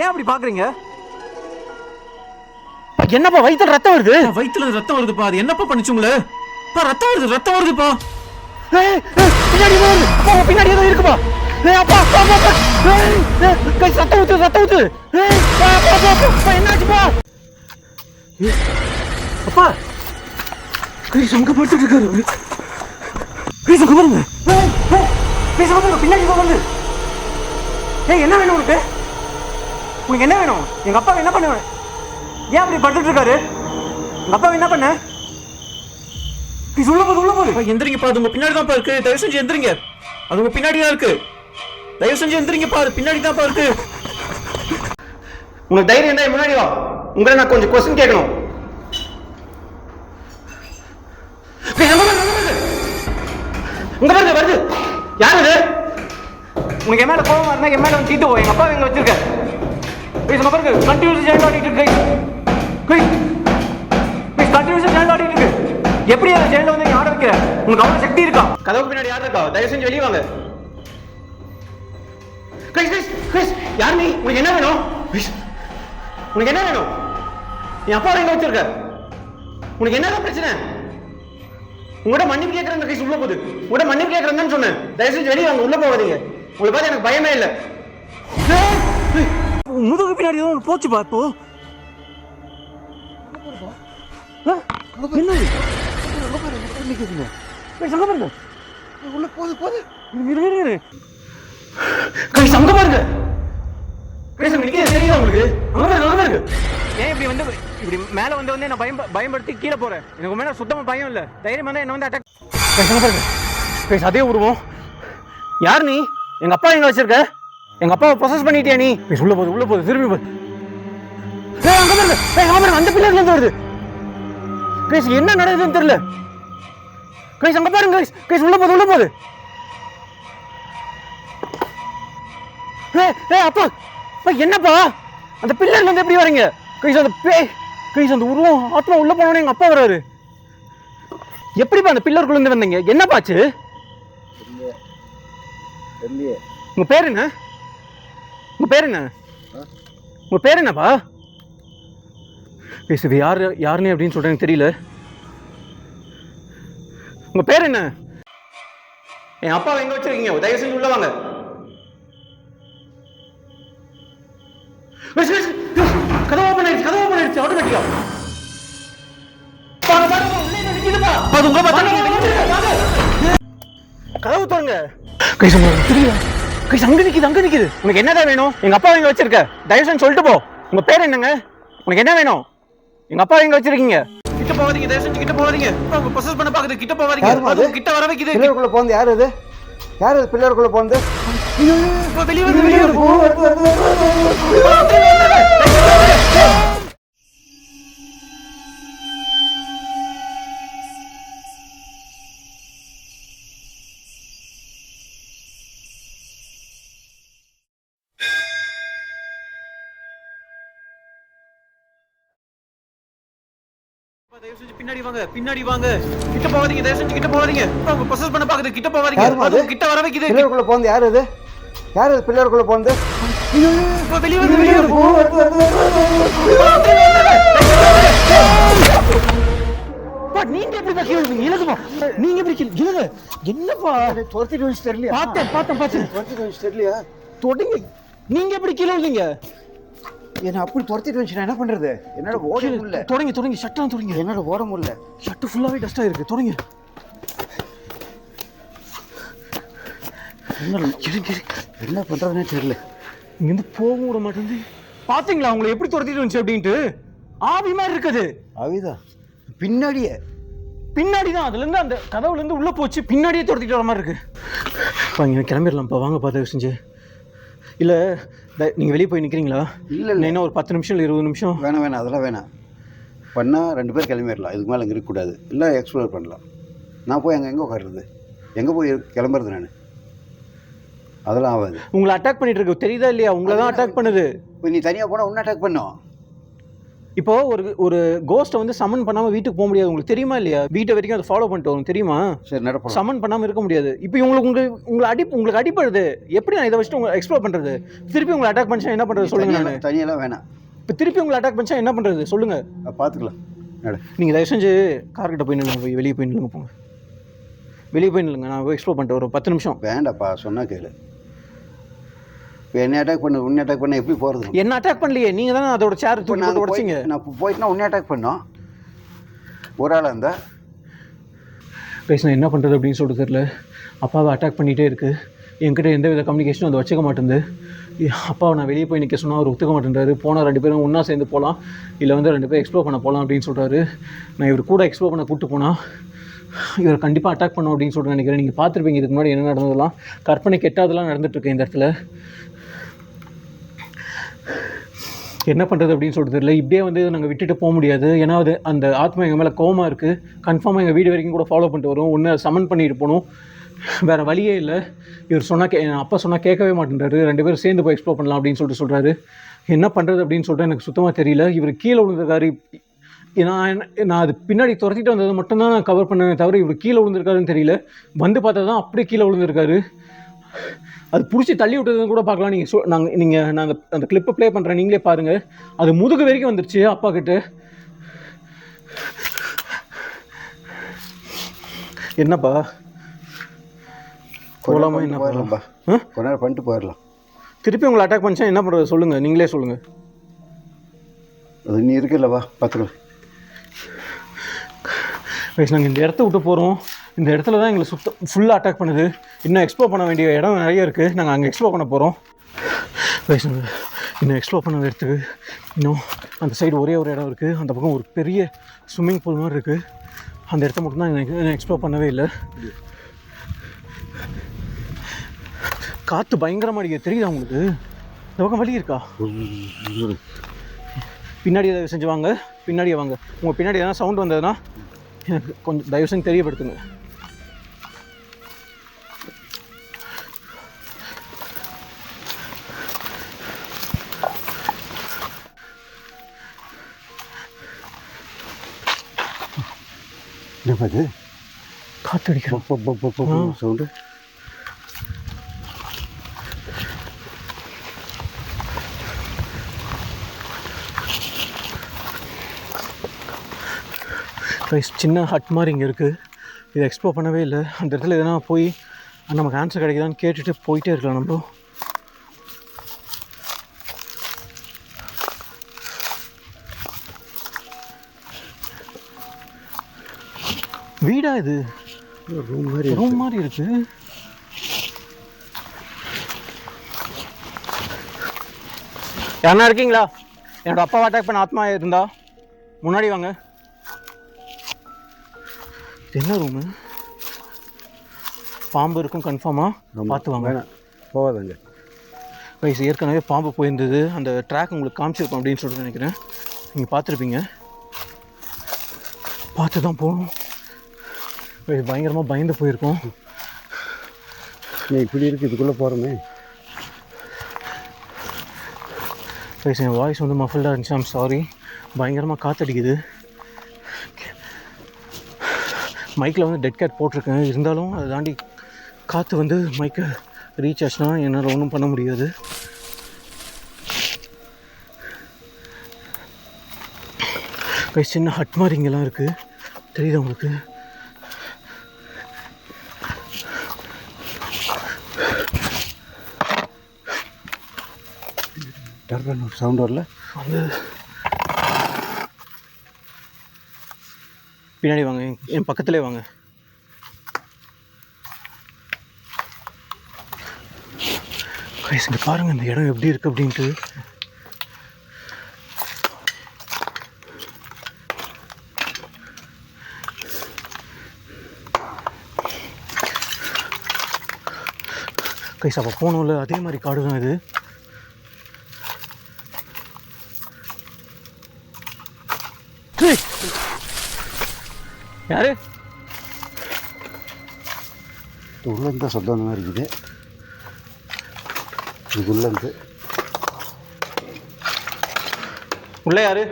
ஏன் அப்படி பாக்குறீங்க? என்னப்பா வயித்துல ரத்தம் வருது? வயித்துல ரத்தம் வருதுப்பா. அது என்னப்பா பண்ணுச்சு உங்களை? ரத்தம் வருது, ரத்தம் வருதுப்பா. பின்னாடி வருது. பின்னாடி ஏதோ இருக்குப்பா. அப்பா அப்பா அப்பா கை ரத்தம் ஊத்து, ரத்தம் ஊத்து. என்னாச்சுப்பா? அப்பா கிரீஷ் அங்க படுத்துட்டு இருக்காரு. கிரீஷ் அங்க பாருங்க. கிரீஷ் அங்க பாருங்க, பின்னாடி வந்து. என்ன வேணும் உனக்கு? உனக்கு என்ன வேணும்? எங்க அப்பா என்ன பண்ணுவேன்? ஏன் அப்படி படுத்துட்டு இருக்காரு? எங்க அப்பா என்ன பண்ண? உள்ள போது எந்திரிங்கப்பா. அது உங்க பின்னாடி தான் இருக்கு. தயவு செஞ்சு எந்திரிங்க. அது உங்க பின்னாடி தான் இருக்கு. தயவு செஞ்சு எந்திரிங்கப்பா. அது பின்னாடி தான் இருக்கு. உங்களுக்கு தைரியம் இருந்தா முன்னாடி வா. உங்களை நான் கொஞ்சம் கொஸ்டின் கேட்கணும். உங்க பாருங்க வருது. யாரு இது? உனக்கு என் மேல கோவம் வரனா என் மேல வந்து தீட்டு போ. எங்க அப்பா எங்க வச்சிருக்க? பேசுங்க பாருங்க. கண்டினியூஸ் ஜெயில் ஆடிட்டு இருக்கு. கண்டினியூஸ் ஜெயில் ஆடிட்டு இருக்கு. எப்படி அந்த ஜெயில வந்து நீ ஆட வைக்கிற? உனக்கு அவ்வளவு சக்தி இருக்கா? கதவுக்கு பின்னாடி யார் இருக்கா? தயவு செஞ்சு வெளியே வாங்க. யார் நீ? உனக்கு என்ன வேணும்? உனக்கு என்ன வேணும்? என் அப்பா எங்க வச்சிருக்க? உனக்கு என்ன பிரச்சனை? உங்கள்கிட்ட மன்னிப்பு கேட்கறேன். கைஸ் உள்ள போகுது. உங்கள்கிட்ட மன்னிப்பு கேட்கறேன்னு சொன்னேன். தயவு செஞ்சு வெளியே வாங்க. உள்ள போகாதீங்க. உங்களை பார்த்து எனக்கு பயமே இல்லை. முதுகு பின்னாடி தான் போச்சு பாப்போ. உள்ள போகுது போகுது. அங்க பாருங்க. தெரியுதா உங்களுக்கு? ஏன் இப்படி வந்து இப்படி மேல வந்து என்ன பயன்படுத்தி கீழே போறேன்? எனக்கு மேல சுத்தமா பயம் இல்ல. தைரியமா தான் என்ன வந்து அட்டாக் பாருங்க. அதே உருவம். யார் நீ? எங்க அப்பா எங்க வச்சிருக்க? எங்க அப்பாவை ப்ரொசஸ் பண்ணிட்டியா நீ? உள்ள போகுது திரும்பி போகுது. அங்க பாருங்க. அந்த பிள்ளைல இருந்து வருது. என்ன நடக்குதுன்னு தெரியல. அங்க பாருங்க. உள்ள போகுது. அப்பா என்னப்பா அந்த பில்லர்ல இருந்து எப்படி வரீங்க? அந்த உருவம் ஆத்மா உள்ள போனோட எங்க அப்பா வராரு. எப்படிப்பா அந்த பில்லருக்குள்ள இருந்து வந்தீங்க? என்னப்பாச்சு? உங்க பேர் என்ன? உங்க பேர் என்னப்பா? பேசுது யாருன்னு அப்படின்னு சொல்றேன் தெரியல. உங்க பேர் என்ன? என் அப்பா எங்க வச்சிருக்கீங்க? தயவு செஞ்சு உள்ள வாங்க. கதவு ஓபன் ஆயிடுச்சு ஆட்டோமேட்டிக்கா. கதவு தோங்க. அங்க நிக்குது. உனக்கு என்னதான் வேணும்? எங்க அப்பா எங்க வச்சிருக்க? தயவு செஞ்சு சொல்லிட்டு போ. உங்க பேர் என்னங்க? உனக்கு என்ன வேணும்? எங்க அப்பா எங்க வச்சிருக்கீங்க? கிட்ட போவாதீங்க. தயவு செஞ்சு கிட்ட போவாதீங்க. அவங்க ப்ரொசஸ் பண்ண பாக்குது. கிட்ட போவாதீங்க. அது கிட்ட வர வைக்குது. பிள்ளைக்குள்ள போந்து யார் அது? யார் அது பிள்ளைக்குள்ள போந்து? வெளியே பின்னாடி வாங்க. கிட்ட போவாதீங்க. தயவு செஞ்சு கிட்ட போவாதீங்க. அவங்க ப்ரொசஸ் பண்ண பாக்குது. கிட்ட போவாதீங்க. அது கிட்ட வர வைக்குது. பிள்ளைக்குள்ள போந்து யார் அது? யார் அது பிள்ளைக்குள்ள போந்து? வெளியே நீங்க எப்படி கீழே இழுக்குமா? நீங்க எப்படி கீழே என்னப்பா துரத்திட்டு வந்து தெரியலையா? பார்த்தேன் துரத்திட்டு வந்து தெரியலையா? தொடங்க. நீங்க எப்படி கீழே விழுந்தீங்க? என்ன அப்படி துரத்திட்டு வந்து என்ன பண்றது? என்னோட ஓட முடியல. தொடங்கி ஷட்டா தொடங்கி. என்னோட ஓட முடியல. ஷட்டு ஃபுல்லாவே டஸ்டா இருக்கு. தொடங்கி. என்ன பண்றதுன்னே தெரியல. இங்க இருந்து போக விட மாட்டேங்குது. பாத்தீங்களா உங்களை எப்படி துரத்திட்டு வந்துச்சு அப்படின்ட்டு? ஆவி மாதிரி இருக்குது. ஆவிதான் பின்னாடிதான் அதுல இருந்து அந்த கதவுல இருந்து உள்ள போச்சு. பின்னாடியே துரத்திட்டு வர மாதிரி இருக்கு. இங்க கிளம்பிடலாம்ப்பா. வாங்கப்பா தயவு செஞ்சு. இல்ல நீங்க வெளியே போய் நிக்கிறீங்களா? இல்ல என்ன ஒரு 10 நிமிஷம் இல்லை 20 நிமிஷம்? வேணாம் அதெல்லாம் வேணாம். பண்ணா 2 பேர் கிளம்பிடலாம். இதுக்கு மேலே அங்கே இருக்கக்கூடாது. இல்லை எக்ஸ்ப்ளோர் பண்ணலாம். நான் போய் எங்கே உட்காருறது? எங்கே போய் கிளம்புறது? நான் அதெல்லாம் ஆகாது. உங்களை அட்டாக் பண்ணிட்டு இருக்கு தெரியுதா இல்லையா? உங்களை தான் அட்டாக் பண்ணுது. இப்போ நீ தனியாக போனால் ஒன்றும் அட்டாக் பண்ணும். இப்போ ஒரு கோஸ்ட்டை வந்து சமன் பண்ணாமல் வீட்டுக்கு போக முடியாது, உங்களுக்கு தெரியுமா இல்லையா? வீட்டை வரைக்கும் அதை ஃபாலோ பண்ணிட்டு வரும், தெரியுமா? சரி நடப்போம். சமன் பண்ணாமல் இருக்க முடியாது. இப்போ உங்களுக்கு அடிப்படுது, எப்படி நான் இதை வச்சுட்டு உங்களை எக்ஸ்ப்ளோர் பண்ணுறது? திருப்பி உங்களை அட்டாக் பண்ணிச்சா என்ன பண்ணுறது சொல்லுங்க? நான் தனியெல்லாம் வேணாம். இப்போ திருப்பி உங்களை அட்டாக் பண்ணிச்சா என்ன பண்ணுறது சொல்லுங்க? பார்த்துக்கலாம். நீங்கள் தயவு செஞ்சு கார்கிட்ட போய் நில்லுங்க, போய் வெளியே போய் நில்லுங்க, போங்க வெளியே போய் நில்லுங்க. நான் போய் எக்ஸ்ப்ளோர் பண்ணிட்டு ஒரு 10 நிமிஷம். வேண்டாப்பா, சொன்னால் கேளு. இப்போ என்ன அட்டாக் உன்னை அட்டாக் பண்ண எப்படி போகிறது? என்ன அட்டாக் பண்ணலையே, நீங்கள் தானே அதோட சேர் தூக்கி போட்டு உடைச்சிங்க. நான் போயிட்டுனா உன்னை அட்டாக் பண்ணோம் ஒரு ஆளாக இருந்தால். பேசினா என்ன பண்ணுறது அப்படின்னு சொல்லிட்டு தெரியல. அப்பாவை அட்டாக் பண்ணிகிட்டே இருக்குது, என்கிட்ட எந்த வித கம்யூனிகேஷனும் அதை வச்சுக்க மாட்டேங்குது. அப்பாவை நான் வெளியே போய் நிற்க சொன்னால் அவர் ஒத்துக்க மாட்டேன்றாரு. போனால் 2 பேரும் ஒன்றா சேர்ந்து போகலாம், இல்லை வந்து 2 பேரும் எக்ஸ்ப்ளோர் பண்ண போகலாம் அப்படின்னு சொல்கிறாரு. நான் இவர் கூட எக்ஸ்ப்ளோர் பண்ண கூப்பிட்டு போனால் இவர் கண்டிப்பாக அட்டாக் பண்ணோம் அப்படின்னு சொல்லிட்டு நினைக்கிறேன். நீங்கள் பார்த்துருப்பீங்க இதுக்கு முன்னாடி என்ன நடந்ததெல்லாம், கற்பனை கெட்டாதெல்லாம் நடந்துட்டுருக்கு இந்த இடத்துல. என்ன பண்ணுறது அப்படின்னு சொல்லிட்டு தெரியல. இப்படியே வந்து நாங்கள் விட்டுட்டு போக முடியாது, ஏன்னா அது அந்த ஆத்மா எங்கள் மேலே கோவமாக இருக்குது. கன்ஃபார்மாக எங்கள் வீடு வரைக்கும் கூட ஃபாலோ பண்ணிட்டு வரும். ஒன்று சமன் பண்ணிட்டு போகணும், வேறு வழியே இல்லை. இவர் சொன்னால் அப்பா சொன்னால் கேட்கவே மாட்டேன்றாரு. 2 பேரும் சேர்ந்து போய் எக்ஸ்ப்ளோர் பண்ணலாம் அப்படின்னு சொல்லிட்டு சொல்கிறாரு. என்ன பண்ணுறது அப்படின்னு சொல்லிட்டு எனக்கு சுத்தமாக தெரியல. இவர் கீழே விழுந்திருக்காரு. நான் அது பின்னாடி துரத்திட்டு வந்தது மட்டும்தான் நான் கவர் பண்ணேன் தவிர இவர் கீழே விழுந்திருக்காருன்னு தெரியல. வந்து பார்த்தா தான் அப்படியே கீழே விழுந்திருக்காரு. அது பிடிச்சி தள்ளி விட்டதுன்னு கூட பார்க்கலாம். நான் அந்த கிளிப்பை ப்ளே பண்ணுறேன், நீங்களே பாருங்கள். அது முதுகு வரைக்கும் வந்துருச்சு அப்பா கிட்ட. என்னப்பா போகலாமா? என்ன போயிடலாம்ப்பா, கொஞ்ச நேரம் பண்ணிட்டு போயிடலாம். திருப்பி உங்களை அட்டாக் பண்ணிச்சா என்ன பண்ணுறது சொல்லுங்கள், நீங்களே சொல்லுங்கள். அது நீ இருக்குல்லவா, பார்த்துக்கலாம். வைஸ் நாங்கள் இந்த இடத்த விட்டு போகிறோம். இந்த இடத்துல தான் எங்களை ஃபுல்லாக அட்டாக் பண்ணுது. இன்னும் எக்ஸ்ப்ளோர் பண்ண வேண்டிய இடம் நிறைய இருக்குது, நாங்கள் அங்கே எக்ஸ்ப்ளோர் பண்ண போகிறோம். வைஸ் நாங்கள் இன்னும் எக்ஸ்ப்ளோர் பண்ண இடத்துக்கு இன்னும் அந்த சைடு ஒரே ஒரு இடம் இருக்குது. அந்த பக்கம் ஒரு பெரிய ஸ்விம்மிங் பூல் மாதிரி இருக்குது. அந்த இடத்த மட்டும்தான் எனக்கு எக்ஸ்ப்ளோர் பண்ணவே இல்லை. காற்று பயங்கரமாக அடிக்க தெரியுதா உங்களுக்கு? இந்த பக்கம் வலி இருக்கா? பின்னாடி ஏதாவது செஞ்சு வாங்க, பின்னாடியே வாங்க. உங்கள் பின்னாடி எதனா சவுண்ட் வந்ததுன்னா எனக்கு கொஞ்சம் தயவு செஞ்சு தெரியப்படுத்துங்க. என்னப்பா இது? காற்று அடிக்கிறோம் சவுண்டு. சின்ன ஹட் மாதிரி இங்கே இருக்குது. இதை எக்ஸ்ப்ளோர் பண்ணவே இல்லை. அந்த இடத்துல எதனா போய் நமக்கு ஆன்சர் கிடைக்குதான்னு கேட்டுட்டு போயிட்டே இருக்கலாம் நம்ம. வீடா இது? ரூம் மாதிரி இருக்கு. யாரா இருக்கீங்களா? என்னோட அப்பாவை அட்டாக் பண்ண ஆத்மா இருந்தா முன்னாடி வாங்க. என்ன ரூமு? பாம்பு இருக்கும் கன்ஃபார்மாக, பார்த்து வாங்க. போகாதங்க வயசு ஏற்கனவே பாம்பு போயிருந்தது. அந்த ட்ராக் உங்களுக்கு காமிச்சிருக்கோம் அப்படின்னு சொல்லிட்டு நினைக்கிறேன். நீங்கள் பார்த்துருப்பீங்க. பார்த்து தான் போகணும். பயங்கரமாக பயந்து போயிருக்கோம். இப்படி இருக்குது, இதுக்குள்ளே போகிறோமே. என் வாய்ஸ் வந்து மஃபில்டாக இருந்துச்சு, ஐம் சாரி. பயங்கரமாக காற்றடிக்குது. மைக்கில் வந்து டெட் கேட் போட்டிருக்கேன், இருந்தாலும் அதை தாண்டி காற்று வந்து மைக்கை ரீச் ஆச்சுன்னா என்னால் ஒன்றும் பண்ண முடியாது. சின்ன ஹட் மாதிரி இங்கெல்லாம் இருக்குது, தெரியுது உங்களுக்கு? ஒரு சவுண்ட் வரல. வந்து பின்னாடி வாங்க, என் பக்கத்துலேயே வாங்க. இங்கே பாருங்கள் இந்த இடம் எப்படி இருக்குது அப்படின்ட்டு. கைஸ் அப்போ போனோம்ல, அதே மாதிரி காடு தான் இது. யாரு உள்ளேருந்து சத்தம் மாதிரி இருக்குது. இதுக்குள்ளேருந்து உள்ள யாரு?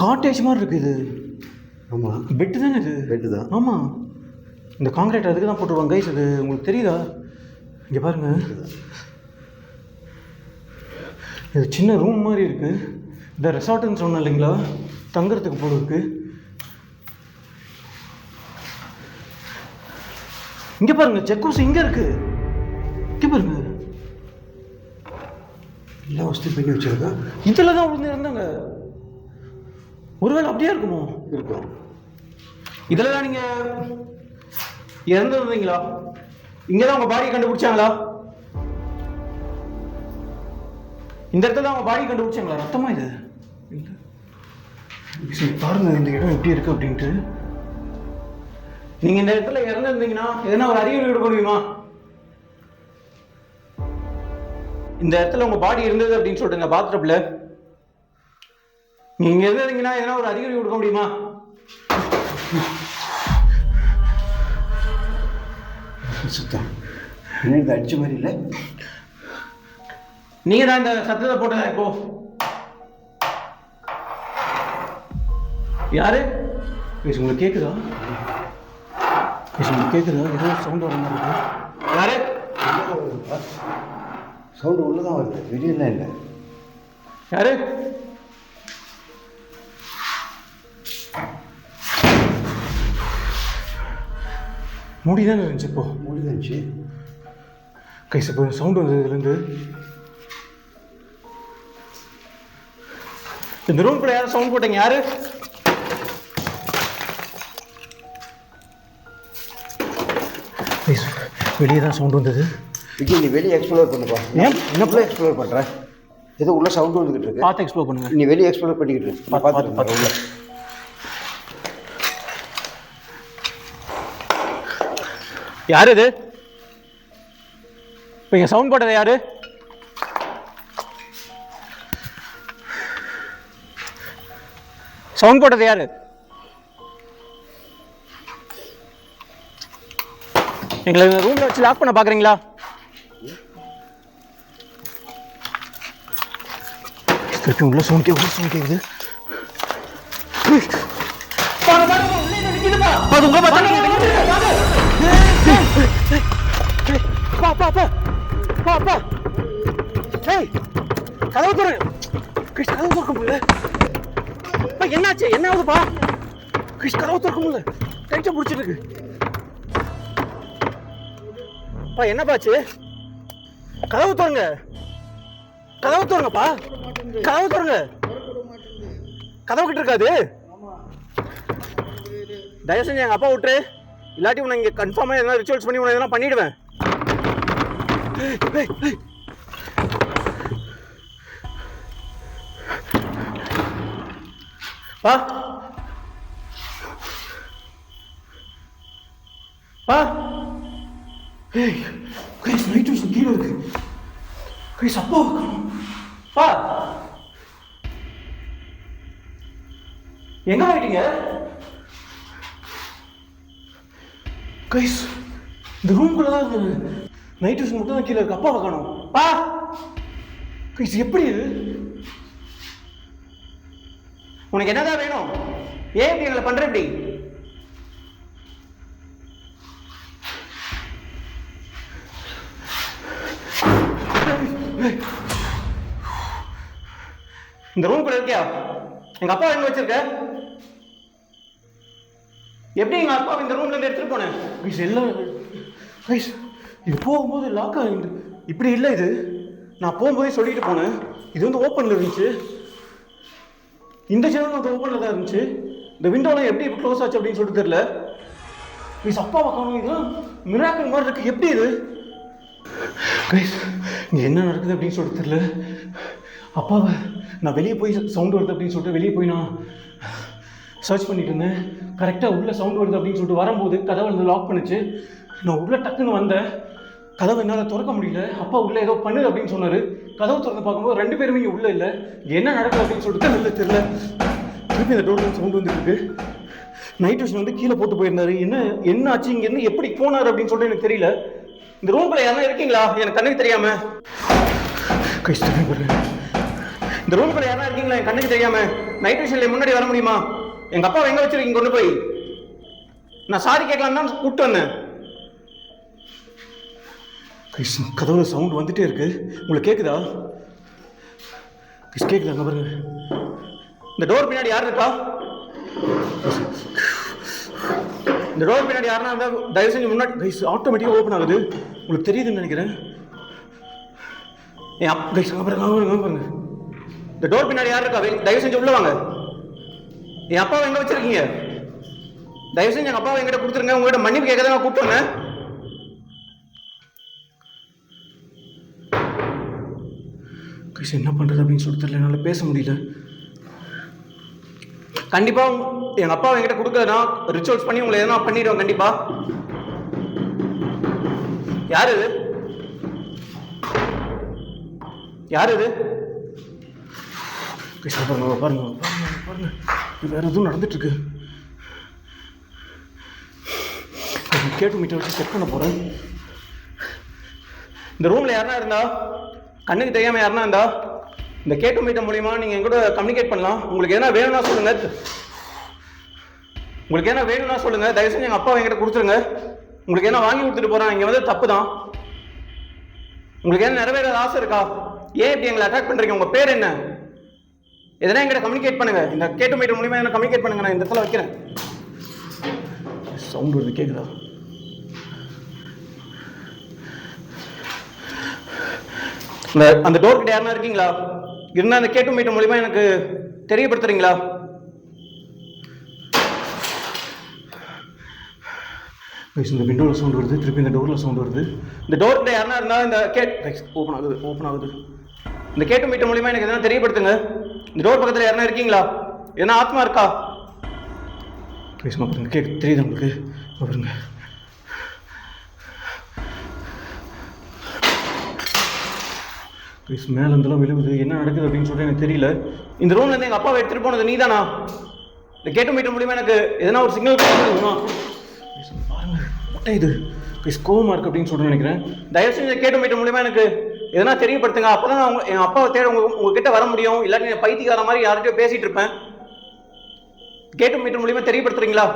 காட்டேஜ் மாதிரி இருக்குது இது. ஆமாம், பெட்டு தானே இது? பெட்டு தான். ஆமாம், இந்த காங்கிரீட் அதுக்கு தான் போட்டுருவாங்க கைஸ். இது உங்களுக்கு தெரியுதா? இங்கே பாருங்க, இது சின்ன ரூம் மாதிரி இருக்குது. இந்த ரெசார்ட்டுன்னு சொன்னேன் இல்லைங்களா, தங்குறதுக்கு போல இருக்குது. இங்கே பாருங்க, ஜக்கூசி இங்கே இருக்கு. இங்கே பாருங்க, எல்லா வசதியும் பண்ணி வச்சிருக்கா. இதில் தான் விழுந்து இருந்தாங்க. ஒருவேளை அப்படியே இருக்குமோ? இருக்கும். இதில் தான் நீங்கள் இறந்துருந்தீங்களா? இங்கே தான் உங்கள் பாடியை கண்டுபிடிச்சாங்களா? இந்த இடத்துல தான் உங்கள் பாடியை கண்டுபிடிச்சாங்களா? ரத்தமா இது? இல்லை. சரி பாருங்க இந்த இடம் எப்படி இருக்கு அப்படின்ட்டு. நீங்கள் இந்த இடத்துல இறந்துருந்தீங்கன்னா எதனா ஒரு அறிகுறி விட முடியுமா? இந்த இடத்துல உங்கள் பாடி இருந்தது அப்படின்னு சொல்லிட்டு இந்த பாத்ரூம்ல நீங்க இருந்தீங்கன்னா எதனா ஒரு அறிகுறி கொடுக்க முடியுமா? சுத்தம் என்ன இது அடிச்ச மாதிரி இல்லை? நீங்க தான் இந்த சத்தத்தை போட்டதா? இப்போ யாரு உங்களுக்கு கேக்குதா? உங்களுக்கு கேக்குதா? ஏதோ சவுண்ட் வர மாதிரி இருக்கு. யாரு? சவுண்டு உள்ளதான் வருது, வெளியெல்லாம் இல்லை. யாரு? மூடிதான் இருந்துச்சு. இப்போ மூடிதான் இருந்துச்சு. கைஸ் இப்போ சவுண்ட் வந்தது இதுலேருந்து. இந்த ரூம்குள்ள யாரும் சவுண்ட் போட்டீங்க? யாரு? வெளியே தான் சவுண்ட் வந்தது. விக்கி, நீ வெளியே எக்ஸ்ப்ளோர் பண்ணுப்பா. ஏன் என்ன எக்ஸ்ப்ளோர் பண்ணுற? ஏதோ உள்ள சவுண்டு வந்துக்கிட்டு இருக்கு. பார்த்து எக்ஸ்ப்ளோர் பண்ணுங்க. நீ வெளியே எக்ஸ்ப்ளோர் பண்ணிக்கிட்டு இருக்கு. பார்த்து உள்ள யாரு இது? இப்போ இங்கே சவுண்ட் போட்டது யாரு? சவுண்ட் போட்டது யாரு? எங்களை ரூம்ல வச்சு லாக் பண்ண பாக்குறீங்களா? உள்ள சவுண்ட் கேக்குது. என்னாச்சு? என்ன ஆகுதுப்பா? கிறிஸ் கதவு திறக்க முடியல, டைட்டா பிடிச்சிட்டு இருக்கு. என்னப்பாச்சு? கதவு திறங்க, கதவு திறங்கப்பா, கதவு திறங்க. கதவு கிட்ட இருக்காது. தயவு செஞ்சு எங்க அப்பா விட்டுரு, இல்லாட்டி உன்னை இங்க கன்ஃபார்மா எதனா ரிச்சுவல்ஸ் பண்ணி உன்னை எதனா பண்ணிடுவேன். பா பா, ஏய் கைஸ், நைட் விஷன் கீழே இருக்கு. கைஸ், அப்பா பா, எங்க போயிட்டீங்க? கைஸ், இந்த ரூம்குள்ள தான் இருந்தது. நைட் விஷன் மட்டும் தான் கீழே இருக்கு. அப்பாவை காணோம். பா கைஸ், எப்படி இது? உனக்கு என்னதான் வேணும்? ஏன் இப்படி எங்களை பண்ற? இப்படி இந்த ரூம் கூட இருக்கியா? எங்க அப்பா எங்க வச்சிருக்க? எப்படி எங்க அப்பா இந்த ரூம்ல இருந்து எடுத்துட்டு போனேன்? எல்லாம் இது போகும்போது லாக் ஆகிட்டு இப்படி இல்லை. இது நான் போகும்போதே சொல்லிட்டு போனேன். இது வந்து ஓப்பன்ல இருந்துச்சு. இந்த சேனல் வந்து ஓப்பன்ல தான் இருந்துச்சு. இந்த விண்டோலாம் எப்படி க்ளோஸ் ஆச்சு அப்படின்னு சொல்லிட்டு தெரியல. ப்ளீஸ் அப்பாவை காணும். இதெல்லாம் மிராக்கிள் மாதிரி இருக்கு. எப்படி இது? கைஸ், இங்கே என்ன நடக்குது அப்படின்னு சொல்லிட்டு தெரியல. அப்பாவை நான் வெளியே போய் சவுண்ட் வருது அப்படின்னு சொல்லிட்டு வெளியே போய் நான் சர்ச் பண்ணிட்டு இருந்தேன். கரெக்டாக உள்ள சவுண்ட் வருது அப்படின்னு சொல்லிட்டு வரும்போது கதவை வந்து லாக் பண்ணுச்சு. நான் உள்ள டக்குன்னு வந்தேன். கதவை என்னால் திறக்க முடியல. அப்பா உள்ளே ஏதோ பண்ணுது அப்படின்னு சொன்னார். கதவு திறந்து பார்க்கும்போது 2 பேருமே இங்கே உள்ளே இல்லை. என்ன நடக்குது அப்படின்னு சொல்லிட்டு தெரியல. திருப்பி இந்த டோர் சவுண்ட் வந்துருக்கு. நைட் விஷன் வந்து கீழே போட்டு போயிருந்தாரு. என்ன ஆச்சு, இங்கேருந்து எப்படி போனார் அப்படின்னு சொல்லிட்டு எனக்கு தெரியல. இந்த ரூம்ல யாரா இருக்கீங்களா? எனக்கு கண்ணுக்கு தெரியாம. இந்த ரூம்ல யாரா இருக்கீங்களா? என் கண்ணுக்கு தெரியாம. நைட் விஷன்ல முன்னாடி வர முடியுமா? எங்க அப்பா எங்க வச்சிருக்கீங்க கொண்டு போய்? நான் சாரி கேட்கலாம் தான் கூப்பிட்டு வந்தேன். கதவுல சவுண்ட் வந்துட்டே இருக்கு. உங்களுக்கு கேக்குதா? கேக்குதா? அங்க பாருங்க. இந்த டோர் பின்னாடி யார் இருக்கா? இந்த டோர் பின்னாடி யாருன்னா இருந்தா தயவு செஞ்சு முன்னாடி ஆட்டோமேட்டிக்கா ஓப்பன் ஆகுது. உங்களுக்கு தெரியுதுன்னு நினைக்கிறேன். பாருங்க. இந்த டோர் பின்னாடி யார் இருக்கா? தயவு செஞ்சு உள்ள வாங்க. என் அப்பாவை எங்க வச்சிருக்கீங்க? தயவு செஞ்சு எங்க அப்பாவை எங்கிட்ட கொடுத்துருங்க. உங்ககிட்ட மன்னிப்பு கேட்க தான் கூப்பிட்டு வந்தேன். என்ன பண்றது அப்படின்னு சொல்லிட்டு தெரியல. என்னால பேச முடியல. கண்டிப்பா எங்க அப்பா என்கிட்ட கொடுக்கலனா ரிச்சுவல்ஸ் பண்ணி உங்களை எதனா பண்ணிடுவோம் கண்டிப்பா. யாரு இது? யாரு இது? பாருங்க பாருங்க பாருங்க. வேற எதுவும் நடந்துட்டு இருக்கு. கேட்டு மீட்டர் வச்சு செக் பண்ண போறேன். இந்த ரூம்ல யாருன்னா இருந்தா, கண்ணுக்கு தெரியாம யாருன்னா இருந்தா, இந்த கேட்டு மீட்டர் மூலியமா நீங்க என் கூட கம்யூனிகேட் பண்ணலாம். உங்களுக்கு எதனா வேணும்னா சொல்லுங்க. உங்களுக்கு என்ன வேணும்னா சொல்லுங்க. தயவு செஞ்சு எங்க அப்பா என்கிட்ட கொடுத்துருங்க. உங்களுக்கு என்ன வாங்கி கொடுத்துட்டு போறேன். இங்க வந்து தப்பு தான். உங்களுக்கு என்ன நிறைவேறாத ஆசை இருக்கா? ஏன் இப்படி எங்களை அட்டாக் பண்றீங்க? உங்க பேர் என்ன? எதனா எங்கிட்ட கம்யூனிகேட் பண்ணுங்க. இந்த கேட்டு மீட்டர் மூலியமா என்ன கம்யூனிகேட் பண்ணுங்க. நான் இந்த இடத்துல வைக்கிறேன். சவுண்ட் வருது, கேக்குதா? அந்த டோர் கிட்ட யாருன்னா இருக்கீங்களா? இருந்தா அந்த கேட்டு மீட்டர் மூலியமா எனக்கு தெரியப்படுத்துறீங்களா? இந்த விண்டோவில் சவுண்ட் வருது, திருப்பி இந்த டோரில் சவுண்ட் வருது. இந்த டோர் கிட்ட யாருன்னா இருந்தா இந்த ஓப்பன் ஆகுது. இந்த கேட்டு மீட்டர் மூலியமா எனக்கு எதனா தெரியப்படுத்துங்க. இந்த டோர் பக்கத்தில் யாருன்னா இருக்கீங்களா? எதனா ஆத்மா இருக்கா? பாருங்க, தெரியுது உங்களுக்கு? பாருங்க. மேல இருந்தெல்லாம் விழுவுது. என்ன நடக்குது அப்படின்னு சொல்லிட்டு எனக்கு தெரியல. இந்த ரூம்ல இருந்து எங்க அப்பாவை எடுத்துட்டு போனது நீதானா? இந்த கேட்டு மீட்டர் மூலியமா எனக்கு எதனா ஒரு சிக்னல் பாருங்க. இது கோவமா இருக்கு அப்படின்னு சொல்லிட்டு நினைக்கிறேன். தயவு செஞ்சு கேட்டு மீட்டர் மூலியமா எனக்கு எதனா தெரியப்படுத்துங்க. அப்பதான் நான் என் அப்பாவை தேட உங்ககிட்ட வர முடியும். இல்லாட்டி பைத்தியக்கார மாதிரி யார்கிட்டயும் பேசிட்டு இருப்பேன். கேட்டு மீட்டர் மூலியமா தெரியப்படுத்துறீங்களா?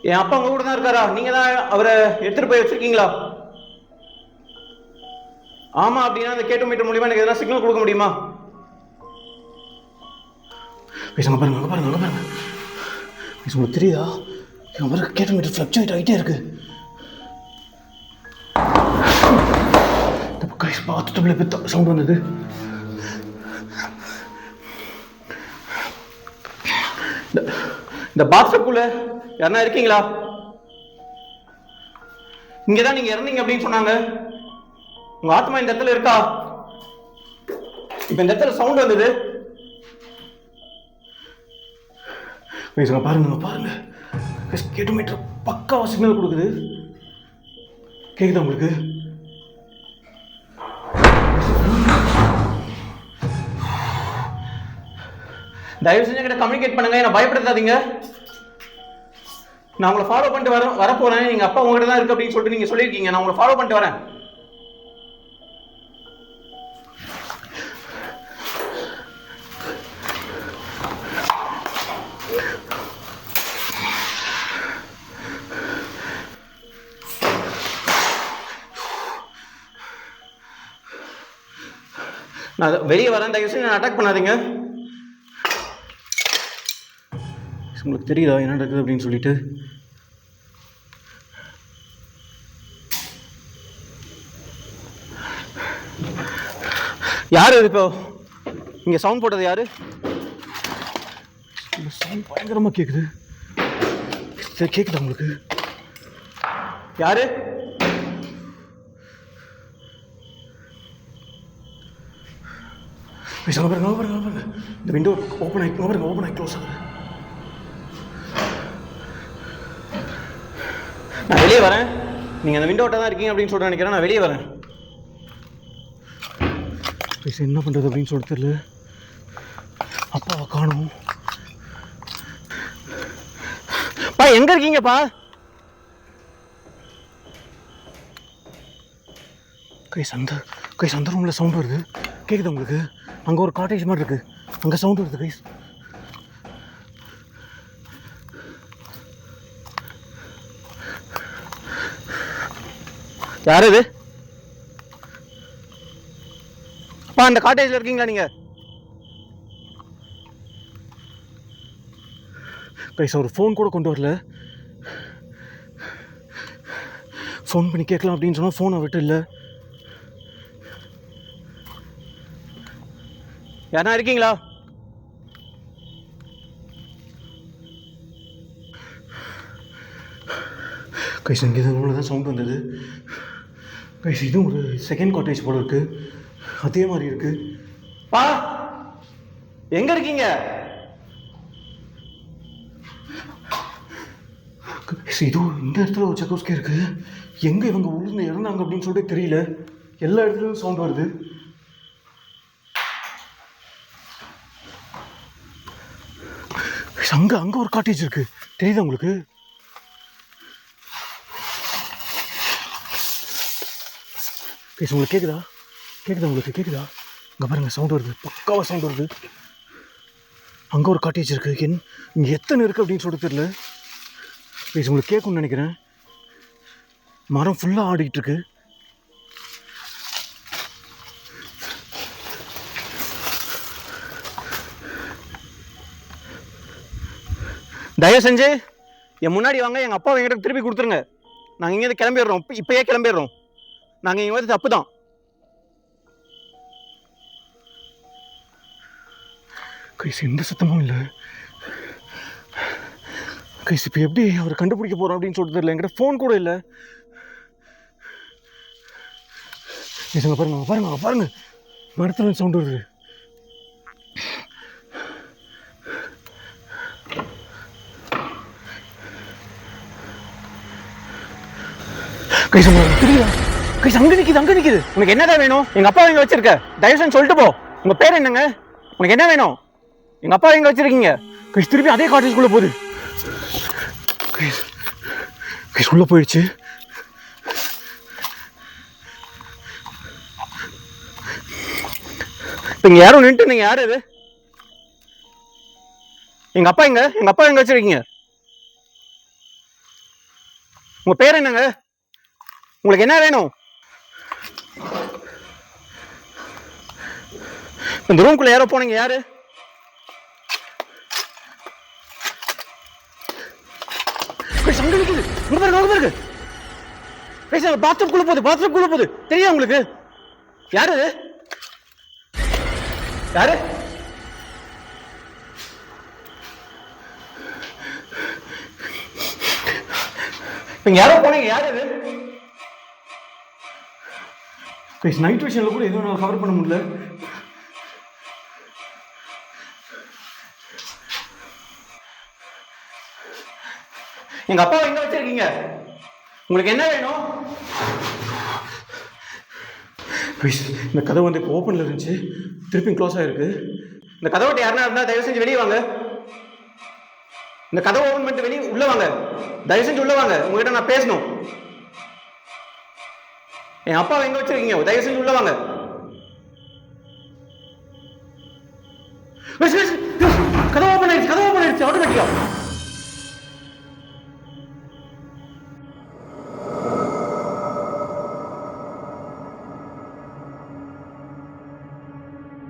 என் அப்பா உங்க கூட தான் இருக்காரா? நீங்க தான் அவரை எடுத்துட்டு போய் வச்சிருக்கீங்களா? ஆமா அப்படின்னா அந்த கேட்டு மீட்டர் மூலியமா எனக்கு எதனா சிக்னல் கொடுக்க முடியுமா? பாருங்க. உங்களுக்கு தெரியுதா? கேட்டு மீட்டர் ஃப்ளக்சுவேட் ஆகிட்டே இருக்கு. பார்த்துட்டு சவுண்ட் வந்தது. இந்த பாத்ரூம்குள்ள யாருன்னா இருக்கீங்களா? இங்கதான் நீங்க இறந்தீங்க அப்படின்னு சொன்னாங்க. உங்க ஆத்மா இந்த இடத்துல இருக்கா? இப்ப இந்த இடத்துல சவுண்ட் வந்தது. பாருங்க. கேட்டு மீட்டர் பக்காவா சிக்னல் கொடுக்குது. கேக்குதா உங்களுக்கு? தயவு செஞ்சு கிட்ட கம்யூனிகேட் பண்ணுங்க. என்ன பயப்படுத்தாதீங்க. நான் உங்களை ஃபாலோ பண்ணிட்டு வரப்போறேன். நீங்க அப்பா உங்ககிட்ட தான் இருக்கு அப்படின்னு சொல்லிட்டு நீங்க சொல்லியிருக்கீங்க. நான் உங்களை ஃபாலோ பண்ணிட்டு வரேன். நான் வெளியே வரேன். தயவு செஞ்சு நான் அட்டாக் பண்ணாதீங்க. உங்களுக்கு தெரியுதா என்ன நடக்குது அப்படின்னு சொல்லிட்டு? யாரு இப்போ இங்க சவுண்ட் போட்டது? யாரு? சவுண்ட் பயங்கரமா கேக்குது. கேக்குதா உங்களுக்கு? யாரு? பாருங்க. இந்த விண்டோ ஓப்பன் ஆகி க்ளோஸ் ஆகுது. நான் வெளியே வரேன். நீங்க அந்த விண்டோட்ட தான் இருக்கீங்க அப்படின்னு சொல்லிட்டு நினைக்கிறேன். நான் வெளியே வரேன். என்ன பண்றது அப்படின்னு சொல்லிட்டு தெரியல. அப்பாவை காணோம். பா எங்க இருக்கீங்கப்பா? சந்த ரூம்ல சவுண்ட் வருது. கேக்குதா உங்களுக்கு? அங்கே ஒரு காட்டேஜ் மாதிரி இருக்கு, அங்கே சவுண்ட் வருது கைஸ். யார் இது? அப்பா அந்த காட்டேஜில் இருக்கீங்களா நீங்கள்? கைஸ் ஒரு ஃபோன் கூட கொண்டு வரல. ஃபோன் பண்ணி கேட்கலாம் அப்படின்னு சொன்னால் ஃபோனை விட்டு இல்லை. யாரா இருக்கீங்களா? கைஸ் இங்கே தான் சவுண்ட் வந்தது. கைஸ் இதுவும் ஒரு செகண்ட் காட்டேஜ் போல இருக்கு, அதே மாதிரி இருக்கு. பா எங்க இருக்கீங்க? இதுவும் இந்த இடத்துல ஒரு செக்கோஸ்கே இருக்கு. எங்கே இவங்க உளுந்து இறந்தாங்க அப்படின்னு சொல்லிட்டு தெரியல. எல்லா இடத்துலையும் சவுண்ட் வருது. அங்கே ஒரு காட்டேஜ் இருக்கு, தெரியுதா உங்களுக்கு? உங்களுக்கு கேட்குதா? உங்களுக்கு கேட்குதா? இங்கே பாருங்க சவுண்ட் வருது, பக்காவாக சவுண்ட் வருது. அங்கே ஒரு காட்டேஜ் இருக்கு. இங்கே எத்தனை இருக்குது அப்படின்னு சொல்லிட்டு தெரியல. உங்களுக்கு கேட்கும்னு நினைக்கிறேன். மரம் ஃபுல்லாக ஆடிக்கிட்டு இருக்கு. தயவு செஞ்சு என் முன்னாடி வாங்க, எங்கள் அப்பாவை என்கிட்ட திருப்பி கொடுத்துருங்க. நாங்கள் இங்கேருந்து கிளம்பிடுறோம், இப்போயே கிளம்பிடுறோம். நாங்கள் இங்கே வந்து தப்பு தான். கைஸ் எந்த சத்தமும் இல்லை. கைஸ் இப்போ எப்படி அவர் கண்டுபிடிக்க போகிறோம் அப்படின்னு சொல்லிட்டு தெரியல. என்கிட்ட ஃபோன் கூட இல்லை. பாருங்க மரத்தில் சவுண்ட் வருது. கைஸ் தெரியல. கைஸ் அங்கே நிற்கிது. உனக்கு என்னதான் வேணும்? எங்கள் அப்பா எங்கே வச்சிருக்க? தயவுசெய்து சொல்லிட்டு போ. உங்கள் பேர் என்னங்க? உனக்கு என்ன வேணும்? எங்கள் அப்பா எங்கே வச்சிருக்கீங்க? கைஸ் திருப்பி அதே காட்டேஜ்குள்ளே போகுது. கைஸ் உள்ளே போயிடுச்சு. இப்போ இங்கே யாரும் நின்றுட்டு நீங்கள் யார் இது? எங்கள் அப்பா எங்கே வச்சிருக்கீங்க? உங்கள் பேர் என்னங்க? உங்களுக்கு என்ன வேணும்? இந்த ரூம்குள்ள யாரோ போனீங்க, யாரு? அங்க நிக்குது, பாருங்க. பாத்ரூம் குள்ள போகுது. தெரியும் உங்களுக்கு? யாரு? யாரோ போனீங்க, யாரு இது? நைட் விஷன்ல கூட எதுவும் நான் கவர் பண்ண முடியல. எங்க அப்பா எங்க வச்சிருக்கீங்க? உங்களுக்கு என்ன வேணும்? இந்த கதவு வந்து ஓப்பன்ல இருந்துச்சு, திருப்பி க்ளோஸ் ஆயிருக்கு. இந்த கதவை யாருன்னா இருந்தா தயவு செஞ்சு வெளியே வாங்க. இந்த கதவை ஓபன் பண்ணிட்டு வெளியே உள்ள வாங்க. தயவு செஞ்சு உள்ள வாங்க, உங்ககிட்ட நான் பேசணும். என் அப்பா எங்க வச்சிருக்கீங்க? தயவு செஞ்சு உள்ள வாங்க. கதவு ஓபன் ஆயிடுச்சு ஆட்டோமேட்டிக்கா.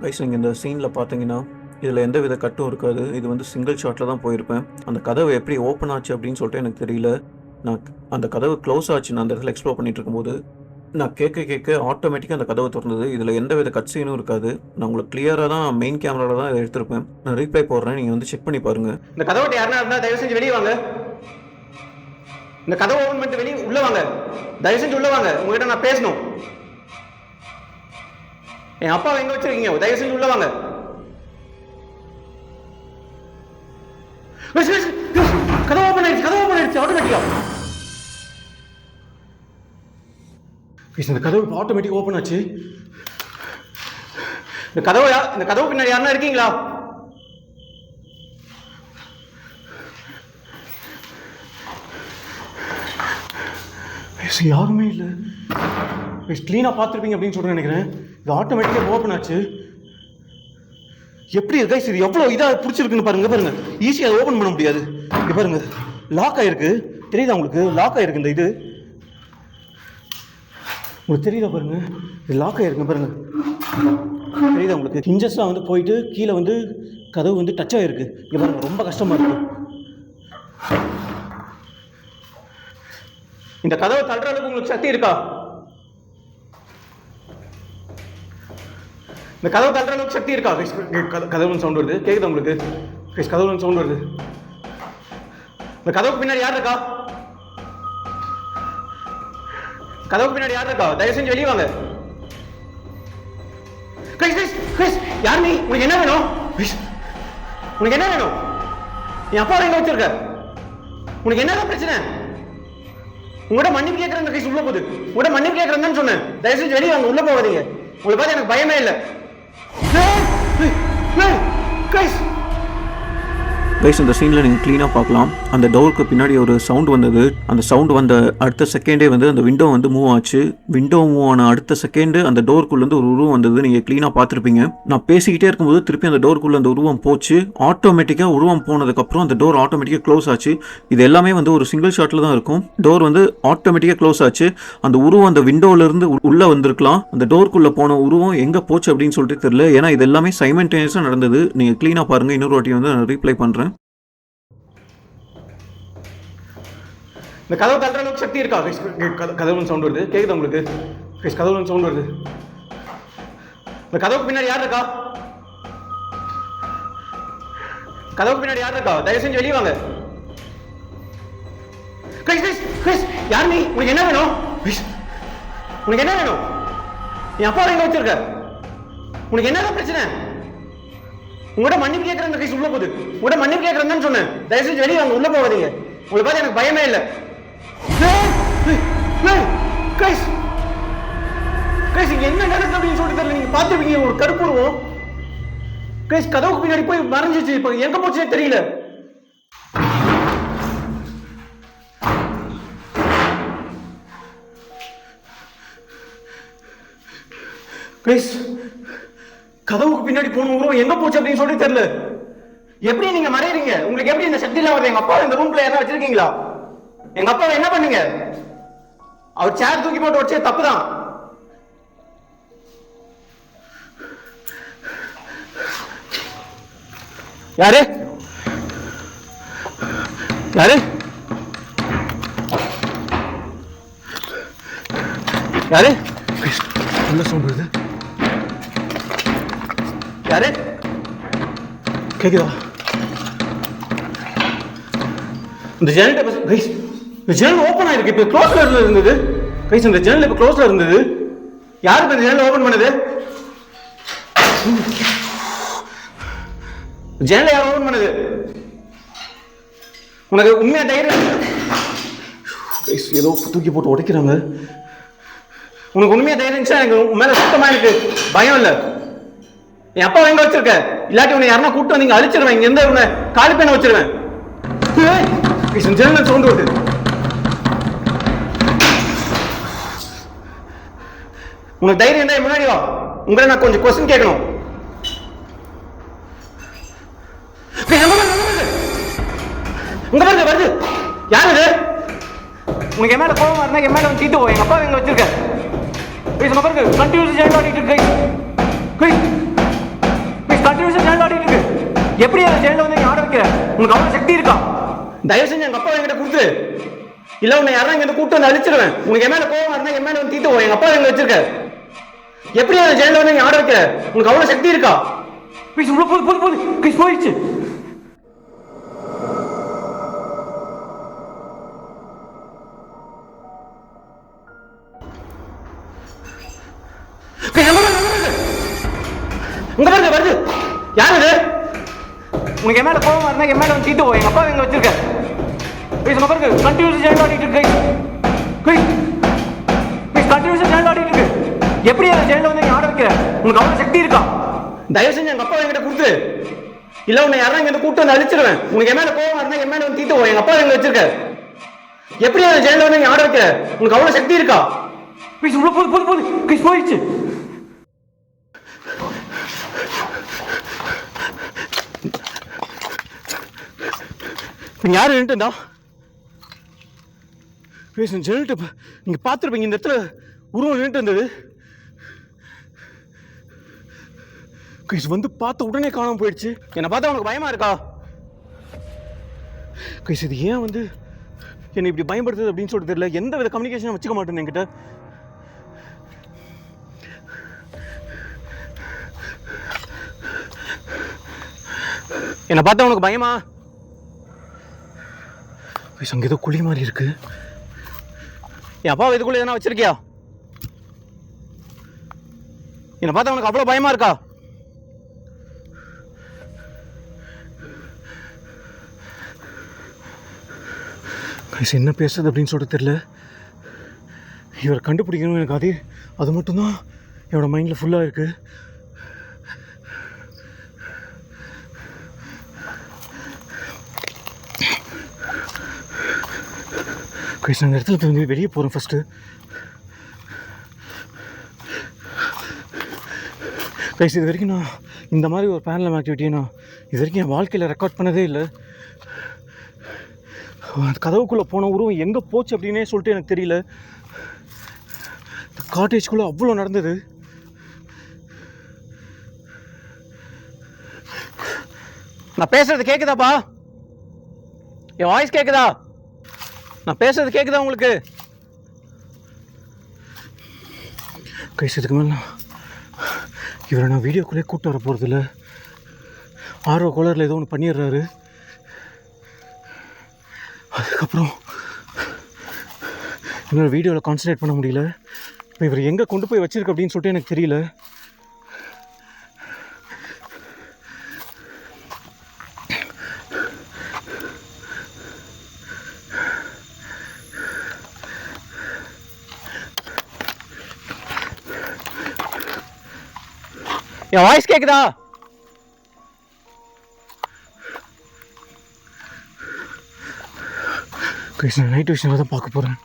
கைஸ் நீங்கள் இந்த சீனில் பார்த்தீங்கன்னா இதில் எந்த வித கட்டும் இருக்காது. இது வந்து சிங்கிள் ஷாட்டில் தான் போயிருப்பேன். அந்த கதவு எப்படி ஓப்பன் ஆச்சு அப்படின்னு சொல்லிட்டு எனக்கு தெரியல. நான் அந்த கதவு க்ளோஸ் ஆச்சு, நான் அந்த இடத்துல எக்ஸ்ப்ளோர் பண்ணிட்டு இருக்கும்போது நான் கேட்க ஆட்டோமேட்டிக்காக அந்த கதவை திறந்தது. இதில் எந்த வித கட் சீனும் இருக்காது. நான் உங்களுக்கு கிளியராக தான் மெயின் கேமராவில் தான் இதை எடுத்திருப்பேன். நான் ரீப்ளை போடுறேன், நீங்கள் வந்து செக் பண்ணி பாருங்கள். இந்த கதவை யாருன்னா இருந்தால் தயவு செஞ்சு வெளியே வாங்க. இந்த கதவை ஓப்பன் பண்ணிட்டு வெளியே உள்ள வாங்க. தயவு செஞ்சு உள்ள வாங்க, உங்ககிட்ட நான் பேசணும். என் அப்பா எங்க வச்சிருக்கீங்க? தயவு செஞ்சு உள்ள வாங்க. கதவு ஓபன் ஆயிடுச்சு ஆட்டோமேட்டிக்கா. இந்த கதவு ஆட்டோமேட்டிக் ஓபன் ஆச்சு. இந்த கதவு பின்னாடி யாருன்னா இருக்கீங்களா? யாருமே இல்லை. கிளீனா பார்த்துருப்பீங்க அப்படின்னு சொல்றேன் நினைக்கிறேன். இது ஆட்டோமேட்டிக்காக ஓப்பன் ஆச்சு. எப்படி கைஸ் இது எவ்வளோ இதாக பிடிச்சிருக்குன்னு பாருங்க. பாருங்க ஈஸியாக அதை ஓப்பன் பண்ண முடியாது. இங்கே பாருங்க லாக் ஆகிருக்கு. தெரியுதா உங்களுக்கு? லாக் ஆகிருக்கு இந்த இது. உங்களுக்கு தெரியுதா பாருங்க, இது லாக் ஆகிருக்குங்க பாருங்க. தெரியுதா உங்களுக்கு? ஹிஞ்சஸ்லாம் வந்து போயிட்டு கீழே வந்து கதவு வந்து டச் ஆகிருக்கு. இங்கே பாருங்க ரொம்ப கஷ்டமாக இருக்கு. இந்த கதவை தள்ளுற அளவுக்கு உங்களுக்கு சக்தி இருக்கா? இந்த கதவை தள்ளுற அளவுக்கு சக்தி இருக்கா? கதவுன்னு சவுண்ட் வருது. கேட்குதா உங்களுக்கு? கதவுன்னு சவுண்ட் வருது. இந்த கதவுக்கு பின்னாடி யார் இருக்கா? கதவுக்கு பின்னாடி யார் இருக்கா? தயவு செஞ்சு வெளியே வாங்க. யார் நீ? உனக்கு என்ன வேணும்? உனக்கு என்ன வேணும்? என் அப்பா எங்க வச்சிருக்க? உனக்கு என்னதான் பிரச்சனை? உங்கள்கிட்ட மன்னிப்பு கேட்கறேன். கைஸ் உள்ள போகுது. உங்கள்கிட்ட மன்னிப்பு கேட்கறேன்னு சொன்னேன். தயவு செஞ்சு வெளியே வாங்க. உள்ள போகாதீங்க. உங்களை பார்த்து எனக்கு பயமே இல்லை. கைஸ் இந்த சீனில் நீங்கள் க்ளீனாக பார்க்கலாம். அந்த டோருக்கு பின்னாடி ஒரு சவுண்ட் வந்தது. அந்த சவுண்ட் வந்த அடுத்த செகண்டே வந்து அந்த விண்டோ வந்து மூவ் ஆச்சு. விண்டோ மூவ் ஆன அடுத்த செகண்டு அந்த டோருக்குள்ளேருந்து ஒரு உருவம் வந்தது. நீங்கள் க்ளீனாக பார்த்துருப்பீங்க. நான் பேசிக்கிட்டே இருக்கும்போது திருப்பி அந்த டோருக்குள்ளே அந்த உருவம் போச்சு. ஆட்டோமேட்டிக்காக உருவம் போனதுக்கப்புறம் அந்த டோர் ஆட்டோமேட்டிக்காக க்ளோஸ் ஆச்சு. இது எல்லாமே வந்து ஒரு சிங்கிள் ஷாட்டில் தான் இருக்கும். டோர் வந்து ஆட்டோமேட்டிக்காக க்ளோஸ் ஆச்சு. அந்த உருவம் அந்த விண்டோவிலேருந்து உள்ளே வந்திருக்கலாம். அந்த டோருக்குள்ளே போன உருவம் எங்கே போச்சு அப்படின்னு சொல்லிட்டு தெரியல. ஏன்னா இது எல்லாமே சைமல்டேனியஸாக நடந்தது. நீங்கள் க்ளீனாக பாருங்கள். இன்னொரு வாட்டி வந்து நான் ரீப்ளை பண்ணுறேன். இந்த கதவை தள்ளுற அளவுக்கு சக்தி இருக்கா? கதவுன்னு சவுண்ட் வருது. கேட்குதா உங்களுக்கு? கதவுன்னு சவுண்ட் வருது. இந்த கதவுக்கு பின்னாடி யார் இருக்கா? கதவுக்கு பின்னாடி யார் இருக்கா? தயவு செஞ்சு வெளியே வாங்க. யார் நீ? உனக்கு என்ன வேணும்? உனக்கு என்ன வேணும்? என் அப்பா எங்க வச்சிருக்க? உனக்கு என்னதான் பிரச்சனை? உங்கள்கிட்ட மன்னிப்பு கேட்கறேன். கைஸ் உள்ள போகுது. உங்கள்கிட்ட மன்னிப்பு கேட்கறேன்னு சொன்னேன். தயவு செஞ்சு வெளியே வாங்க. உள்ள போகாதீங்க. உங்களை பார்த்து எனக்கு பயமே இல்லை. என்ன நடக்குது அப்படின்னு சொல்லிட்டு தெரியல. நீங்க பார்த்துருப்பீங்க ஒரு கருப்புருவம். கதவுக்கு பின்னாடி போய் மறைஞ்சிச்சு. இப்ப எங்க போச்சுன்னே தெரியல. கதவுக்கு பின்னாடி போன உருவம் எங்க போச்சு அப்படின்னு சொல்லி தெரியல. எப்படி நீங்க மறையறீங்க? உங்களுக்கு எப்படி இந்த சக்தி எல்லாம் வருது? எங்க அப்பா இந்த ரூம்ல யாரா வச்சிருக்கீங்களா? எங்க அப்பாவை என்ன பண்ணீங்க? அவர் சேர் தூக்கி போட்டு வச்சே தப்புதான். யாரு? யாரு? யாரு? என்ன சொல்றது? யாரு? கேக்குதா? இந்த ஜன்னல் ஓபன் ஆயிருக்கு. இப்ப க்ளோஸ்ல இருந்தது. கைஸ் இந்த ஜன்னல் இப்ப க்ளோஸ்ல இருந்தது. யாருக்கு இந்த ஜன்னல் ஓபன் பண்ணது? ஜன்னல் யார் ஓபன் பண்ணது? உனக்கு உண்மையா தைரியம்? கைஸ் ஏதோ தூக்கி போட்டு உடைக்கிறாங்க. உனக்கு உண்மையா தைரியம் இருந்துச்சா? எனக்கு மேல சுத்தமா எனக்கு பயம் இல்ல. என் அப்பா எங்க வச்சிருக்க? இல்லாட்டி உன்னை யாருன்னா கூப்பிட்டு வந்தீங்க அழிச்சிருவேன். இங்க இருந்து உன்னை காலி பேன வச்சிருவேன். ஜன்னல் சவுண்ட் வருது. உனக்கு தைரியம் இருந்தா முன்னாடி வா. உங்களை நான் கொஞ்சம் கொஸ்டின் கேட்கணும். வருது. யாரு இது? உனக்கு என் மேல கோபம் இருந்தா என் மேல வந்து தீட்டு போ. எங்க அப்பா எங்க வச்சிருக்க? கண்டினியூஸ் ஜன்னல் ஆடிட்டு இருக்கு. கண்டினியூஸ் ஜன்னல் ஆடிட்டு இருக்கு. எப்படி அந்த ஜன்னல் வந்து நீ ஆட வைக்கிற? உனக்கு அவ்வளவு சக்தி இருக்கா? தயவு செஞ்சு எங்க அப்பா என்கிட்ட கொடுத்து. இல்ல உன்னை யாரும் இங்க கூப்பிட்டு வந்து அழிச்சிருவேன். உனக்கு என் மேல கோபம் இருந்தா என் மேல வந்து தீட்டு போ. எங்க அப்பா எங்க வச்சிருக்க? எப்படி அந்த ஜன்னல் வந்து நீ ஆட வைக்கிற? உனக்கு அவ்வளவு சக்தி இருக்கா? போயிடுச்சு. வருது. யாரு இது? உனக்கு என் மேல கோபம் இருந்தா என் மேல வந்து தீட்டு போ. எங்க அப்பா எங்க வச்சிருக்க? கண்டினியூஸ் ஜன்னல் ஆடிட்டு இருக்கு. கண்டினியூஸ் ஜன்னல் ஆடிட்டு இருக்கு. எப்படி அந்த ஜன்னல் வந்து நீ ஆட வைக்கிற? உனக்கு அவ்வளவு சக்தி இருக்கா? தயவு செஞ்சு எங்க அப்பா என்கிட்ட கொடுத்து. இல்ல உன்னை யாரும் இங்க கூப்பிட்டு வந்து அழிச்சிருவேன். உனக்கு என் மேல கோபம் இருந்தா என் மேல வந்து தீட்டு போ. எங்க அப்பா எங்க வச்சிருக்க? எப்படி அந்த ஜன்னல் வந்து நீ ஆட வைக்கிற? உனக்கு அவ்வளவு சக்தி இருக்கா? போயிடுச்சு. இப்போ யார் நின்றுட்டா ஜெனரேட்டர் நீங்கள் பார்த்துருப்பீங்க, இந்த இடத்துல உருவம் நின்றுட்டு இருந்தது. கைஸ் வந்து பார்த்த உடனே காணாமல் போயிடுச்சு. என்னை பார்த்தா உனக்கு பயமா இருக்கா? கைஸ் இது ஏன் வந்து என்னை இப்படி பயன்படுத்துது அப்படின்னு சொல்லிட்டு தெரியல. எந்த வித கம்யூனிகேஷன் வச்சுக்க மாட்டேன் என்கிட்ட. என்னை பார்த்தா உனக்கு பயமா? கைஸ் அங்கே ஏதோ குழி மாதிரி இருக்கு. என் அப்பா இதுக்குள்ள எதனா வச்சிருக்கியா? என்னை பார்த்தா உனக்கு அவ்வளோ பயமா இருக்கா? கைஸ் என்ன பேசுறது அப்படின்னு சொல்லிட்டு தெரியல. இவரை கண்டுபிடிக்கணும் எனக்கு. அது மட்டும்தான் என்னோட மைண்டில் ஃபுல்லாக இருக்குது. கைஸ் அந்த இடத்துல வந்து வெளியே போகிறேன் ஃபஸ்ட்டு. கைஸ் இது வரைக்கும் நான் இந்த மாதிரி ஒரு பேரலம் ஆக்டிவிட்டியை நான் இது வரைக்கும் என் வாழ்க்கையில் ரெக்கார்ட் பண்ணதே இல்லை. கதவுக்குள்ளே போன உருவம் எங்கே போச்சு அப்படின்னே சொல்லிட்டு எனக்கு தெரியல. காட்டேஜ்குள்ளே அவ்வளோ நடந்தது. நான் பேசுறது கேட்குதாப்பா? என் வாய்ஸ் கேட்குதா? நான் பேசுறது கேட்குதா உங்களுக்கு? கைஸ் இதுக்கு மேலே இவரை நான் வீடியோக்குள்ளே கூப்பிட்டு வர போகிறதில்ல. ஆர்வ கோளரில் ஏதோ ஒன்று பண்ணிடுறாரு. அதுக்கப்புறம் இன்னொரு வீடியோவில் கான்சன்ட்ரேட் பண்ண முடியல. இப்போ இவர் எங்கே கொண்டு போய் வச்சிருக்கு அப்படின்னு சொல்லிட்டு எனக்கு தெரியல. என் வாய்ஸ் கேக்குதா? நான் நைட் விஷயம் தான் பார்க்க போகிறேன்.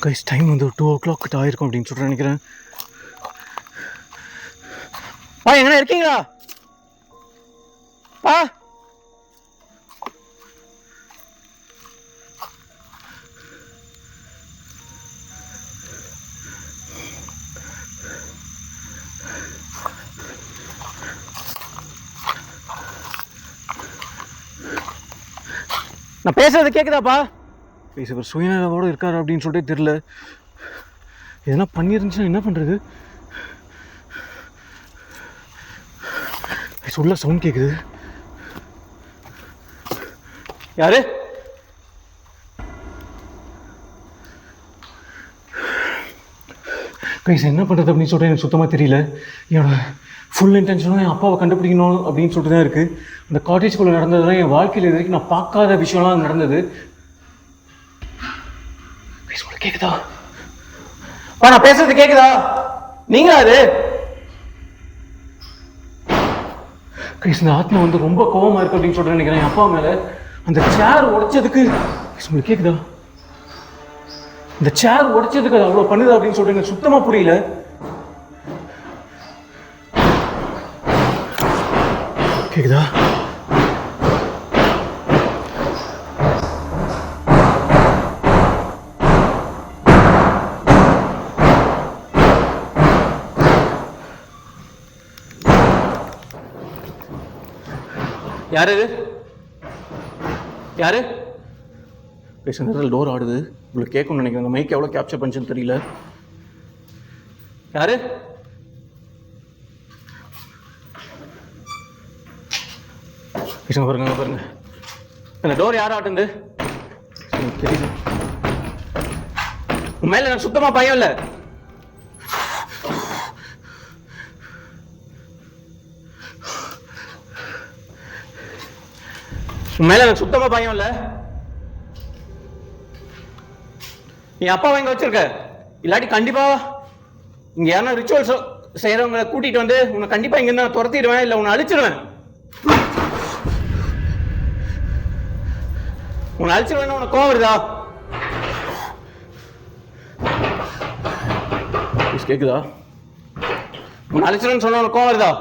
கைஸ் டைம் வந்து 2 o'clock கிட்ட ஆயிருக்கும் அப்படின்னு சொல்லிட்டு நினைக்கிறேன். பா எங்கண்ணா இருக்கீங்களா? பா நான் பேசுறது கேட்குதாப்பா? இவர் சுயநலவோடு இருக்காரு அப்படின்னு சொல்லிட்டு தெரியல. எதனா பண்ணிருந்துச்சுன்னா என்ன பண்ணுறது? சொல்ல சவுண்ட் கேட்குது. யாரு? கைஸ் என்ன பண்ணுறது அப்படின்னு சொல்லிட்டு எனக்கு சுத்தமாக தெரியல. என்னோட ஃபுல் இன்டென்ஷனும் என் அப்பாவை கண்டுபிடிக்கணும் அப்படின்னு சொல்லிட்டு தான் இருக்குது. அந்த காட்டேஜ்குள்ளே நடந்ததுலாம் என் வாழ்க்கையில் இது வரைக்கும் நான் பார்க்காத விஷயம்லாம் நடந்தது. கேக்குதா? நான் பேசுறது கேக்குதா? நீங்களா அது? இந்த ஆத்மா வந்து ரொம்ப கோவமா இருக்கு அப்படின்னு சொல்லிட்டு நினைக்கிறேன் என் அப்பா மேல. அந்த சேர் உடைச்சதுக்கு உங்களுக்கு கேக்குதா? இந்த சேர் உடைச்சதுக்கு அது அவ்வளவு பண்ணுது அப்படின்னு சொல்லிட்டு எனக்கு சுத்தமா புரியல. கேக்குதா? யாரு யாரு பேசுறது? டோர் ஆடுது. உங்களுக்கு கேட்கணும்னு நினைக்கிறேன். அந்த மைக் எவ்வளோ கேப்சர் பண்ணுச்சுன்னு தெரியல. யாரு? பாருங்க பாருங்க. அந்த டோர் யாரும் ஆட்டுந்து தெரியல. உன் மேல எனக்கு சுத்தமா பயம் இல்ல. உன் மேல எனக்கு சுத்தமா பயம் இல்ல. என் அப்பாவை எங்க வச்சிருக்க? இல்லாட்டி கண்டிப்பா இங்க யாரா ரிச்சுவல்ஸ் செய்யறவங்களை கூட்டிட்டு வந்து உன்னை கண்டிப்பா இங்க இருந்து துரத்திடுவேன், இல்ல உன்னை அழிச்சிருவேன். உன்னை அழிச்சிருவேன். உனக்கு கோவம் வருதா? கேக்குதா? உன்னை அழிச்சிருவேன்னு சொன்ன உனக்கு கோவம் வருதா?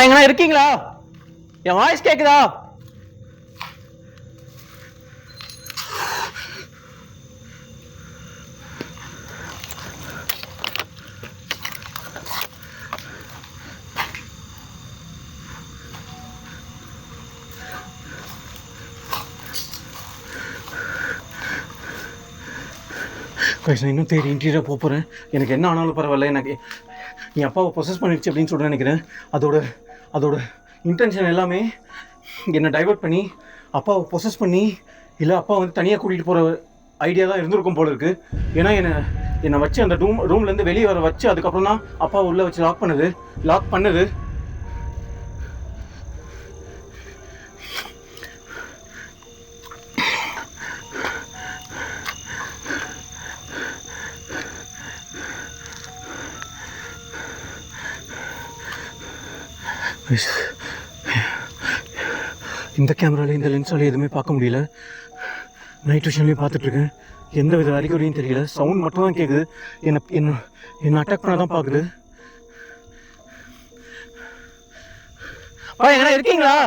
எங்கன்னா இருக்கீங்களா? என் வாய்ஸ் கேக்குதா? நான் இன்னும் தேடி இன்டீரியர் போகிறேன். எனக்கு என்ன ஆனாலும் பரவாயில்ல. எனக்கு என் அப்பாவை ப்ரொசஸ் பண்ணிடுச்சு அப்படின்னு சொல்லிட்டு நினைக்கிறேன். அதோட இன்டென்ஷன் எல்லாமே என்னை டைவர்ட் பண்ணி அப்பாவை ப்ரொசஸ் பண்ணி, இல்லை அப்பா வந்து தனியாக கூட்டிகிட்டு போகிற ஐடியா தான் இருந்திருக்கும் போல இருக்குது. ஏன்னா என்னை வச்சு அந்த ரூம்லேருந்து வெளியே வர வச்சு அதுக்கப்புறம் தான் அப்பாவை உள்ளே வச்சு லாக் பண்ணுது. இந்த கேமராவில் இந்த லென்ஸால் எதுவுமே பார்க்க முடியல. நைட் விஷன்லேயும் பார்த்துட்ருக்கேன். எந்த வித அறிகுறியும் தெரியல. சவுண்ட் மட்டும் தான் கேட்குது. என்னை அட்டாக் பண்ண தான் பார்க்குது. எங்கன்னா இருக்கீங்களா?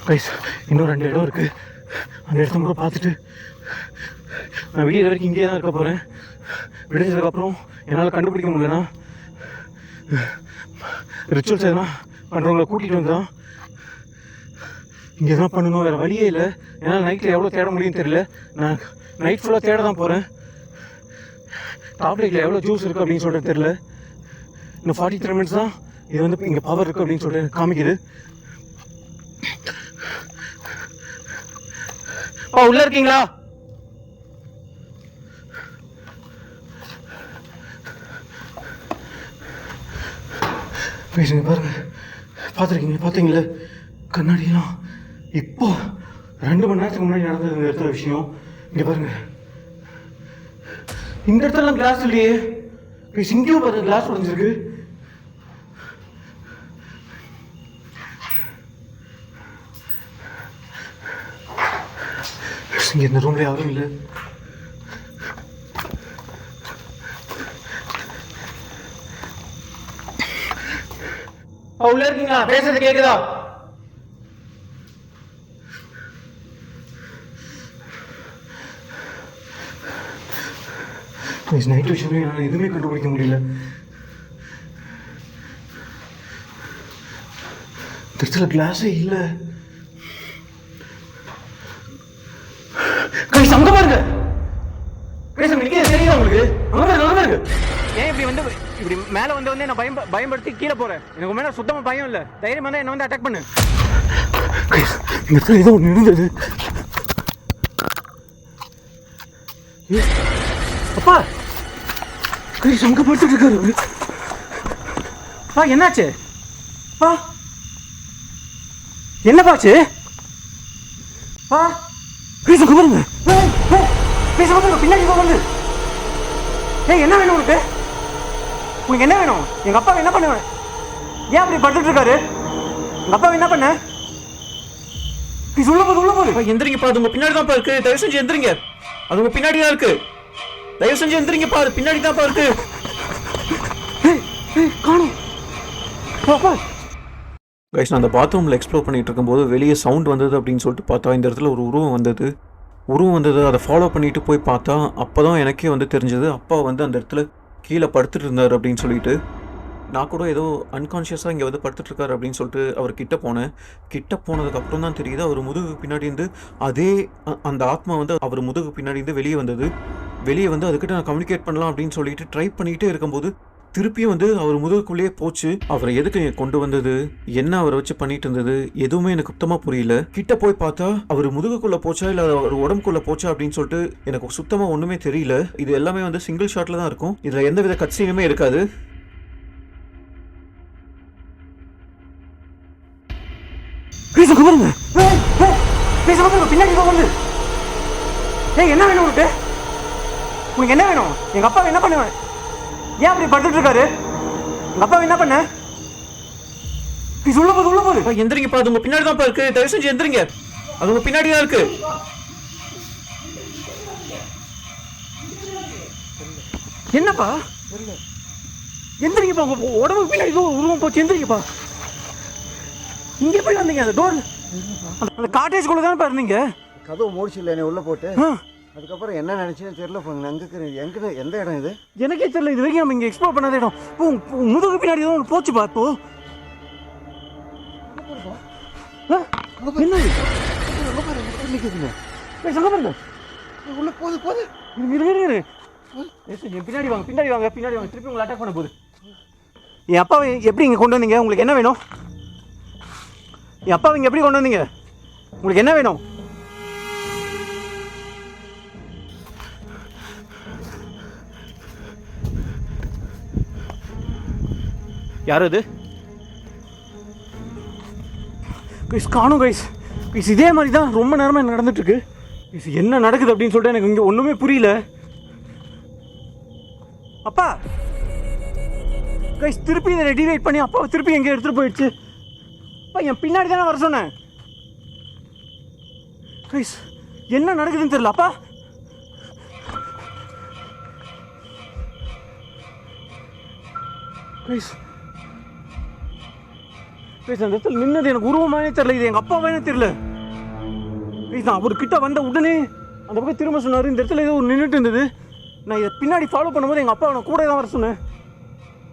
கைஸ், இன்னும் 2 இடம் இருக்குது. அந்த இடத்த கூட பார்த்துட்டு நான் விடிய வரைக்கும் இங்கேயே தான் இருக்க போகிறேன். விடிஞ்சதுக்கப்புறம் என்னால் கண்டுபிடிக்க முடியலன்னா ரிச்சுவல்ஸ் எதனா பண்ணுறவங்களை கூட்டிகிட்டு வந்தான் இங்கே எதனா பண்ணணும். வேறு வழியே இல்லை. என்னால் நைட்டில் எவ்வளோ தேட முடியும்னு தெரியல. நான் நைட் ஃபுல்லாக தேட தான் போகிறேன். டாப்லேட்டில் எவ்வளோ ஜூஸ் இருக்குது அப்படின்னு சொல்லிட்டு தெரியல. இன்னும் 43 மினிட்ஸ் தான் இது வந்து இங்கே பவர் இருக்குது அப்படின்னு சொல்லிட்டு காமிக்குது. உள்ள இருக்கீங்களா? பாருங்க, பார்த்தீங்களா கண்ணாடியெல்லாம் இப்போ 2 மணி நேரத்துக்கு முன்னாடி நடந்தது இந்த இடத்துல விஷயம். இங்க பாருங்க, இந்த இடத்துல கிளாஸ் இல்லையே. இங்கேயும் பாருங்க, கிளாஸ் உடஞ்சிருக்கு. இங்கே இந்த ரூம்ல யாரும் இல்லை. உள்ள இருக்கீங்களா? பேசுறது கேக்குதா? நைட் விஷயம் என்னால் எதுவுமே கண்டுபிடிக்க முடியல. இந்த இடத்துல கிளாஸே இல்லை. அங்க பாருங்க, தெரியுதா உங்களுக்கு? ஏன் இப்படி மேல வந்து என்ன பயன்படுத்தி கீழே போறேன்? எனக்கு மேல சுத்தமா பயம் இல்ல. தைரியமா தான் என்ன வந்து அட்டாக் பண்ணு. ஏதோ ஒண்ணு இருந்தது. அப்பா, கிரீஷ் அங்க படுத்துட்டு இருக்காரு. என்னாச்சு? என்னப்பாச்சு? ஆ ப்ளீஸ் அங்கே பாருங்க. ப்ளீஸ் வந்து பின்னாடி வந்து. ஏய் என்ன வேணும் உனக்கு? உனக்கு என்ன வேணும்? எங்கள் அப்பா என்ன பண்ணுவேன்? ஏன் அப்படி படுத்துட்டு இருக்காரு? எங்கள் அப்பா என்ன பண்ண? ப்ளீஸ் உள்ள போகுது. எந்திரிங்கப்பா, அது உங்க பின்னாடி தான்ப்பா இருக்கு. தயவு செஞ்சு எந்திரிங்க. அது உங்க பின்னாடி தான் இருக்கு. தயவு செஞ்சு எந்திரிங்கப்பா, அது பின்னாடி தான்ப்பா இருக்கு. காணும். கைஸ், நான் அந்த பாத்ரூமில் எக்ஸ்ப்ளோர் பண்ணிட்டு இருக்கும்போது வெளியே சவுண்ட் வந்தது அப்படின்னு சொல்லிட்டு பார்த்தா இந்த இடத்துல ஒரு உருவம் வந்தது. அதை ஃபாலோ பண்ணிட்டு போய் பார்த்தா அப்போ தான் எனக்கே வந்து தெரிஞ்சது அப்பா வந்து அந்த இடத்துல கீழே படுத்துட்டு இருந்தார் அப்படின்னு சொல்லிட்டு. நான் கூட ஏதோ அன்கான்ஷியஸாக இங்கே வந்து படுத்துட்டு இருக்காரு அப்படின்னு சொல்லிட்டு அவர் கிட்ட போனேன். கிட்ட போனதுக்கப்புறம் தான் தெரியுது அவர் முதுகு பின்னாடி இருந்து அதே அந்த ஆத்மா வந்து அவர் முதுகு பின்னாடி இருந்து வெளியே வந்து அதுக்கிட்ட நான் கம்யூனிகேட் பண்ணலாம் அப்படின்னு சொல்லிட்டு ட்ரை பண்ணிக்கிட்டே இருக்கும்போது திருப்பியும் வந்து அவர் முதுகுக்குள்ளேயே போச்சு. அவரை எதுக்கு கொண்டு வந்தது, என்ன அவரை வச்சு பண்ணிட்டு இருந்தது, எதுவுமே எனக்கு சுத்தமா புரியல. கிட்ட போய் பார்த்தா அவர் முதுகுக்குள்ள போச்சா இல்ல அவர் உடம்புக்குள்ள போச்சா அப்படின்னு சொல்லிட்டு எனக்கு சுத்தமா ஒண்ணுமே தெரியல. இது எல்லாமே வந்து சிங்கிள் ஷாட்ல தான் இருக்கும். இதுல எந்தவித கட் சீனுமே இருக்காது. பின்னாடி வந்து. ஏய் என்ன வேணும் உனக்கு? உனக்கு என்ன வேணும்? எங்க அப்பா என்ன பண்ணுவேன்? ஏன் அப்படி படுத்துட்டு இருக்காரு? எங்க அப்பா என்ன பண்ண? உள்ள போகுது. எந்திரிங்கப்பா, அது உங்க பின்னாடி தான்ப்பா இருக்கு. தயவு செஞ்சு எந்திரிங்க. அது உங்க பின்னாடி தான் இருக்கு. என்னப்பா? எந்திரிங்கப்பா, உங்க உடம்புக்கு பின்னாடி உருவம் போச்சு. எந்திரிங்கப்பா. இங்கே போய் வந்தீங்க அந்த டோர் அந்த காட்டேஜ்குள்ள தானே இருந்தீங்க. கதவு மூடிச்சு இல்லை என்னை உள்ளே போட்டு. அதுக்கப்புறம் என்ன நினச்சின்னு தெரியல. எங்கே எந்த இடம் இது? எனக்கே தெரியல. இது வரைக்கும் நம்ம இங்கே எக்ஸ்ப்ளோர் பண்ணாத இடம். முதுகு பின்னாடி தான் போச்சுப்பா. இப்போ என்ன உள்ள போகுது. பின்னாடி வாங்க. திருப்பி உங்களை அட்டாக் பண்ண போகுது. என் அப்பாவை எப்படி இங்கே கொண்டு வந்தீங்க? உங்களுக்கு என்ன வேணும்? என் அப்பாவை இங்கே எப்படி கொண்டு வந்தீங்க? உங்களுக்கு என்ன வேணும்? யார் அது? கைஸ் காணும் கைஸ். இதே மாதிரி தான் ரொம்ப நேரமாக நடந்துட்டு இருக்கு. என்ன நடக்குது அப்படின்னு சொல்லிட்டு எனக்கு இங்கே ஒன்றுமே புரியல. அப்பா கைஸ் திருப்பி இதை ரெடிவேட் பண்ணி அப்பாவை திருப்பி எங்கே எடுத்துகிட்டு போயிடுச்சு. அப்பா என் பின்னாடி தானே வர சொன்னேன். கைஸ் என்ன நடக்குதுன்னு தெரியல. அப்பா கைஸ் அந்த இடத்துல நின்னது எனக்கு உருவமானே தெரியல. இது எங்கள் அப்பாவே தெரியல. நான் அவர் கிட்ட வந்த உடனே அந்த பக்கம் திரும்ப சொன்னார். இந்த இடத்துல ஏதோ ஒரு நின்றுட்டு இருந்தது. நான் இதை பின்னாடி ஃபாலோ பண்ணும்போது எங்கள் அப்பா நான் கூட தான் வர சொன்னேன்.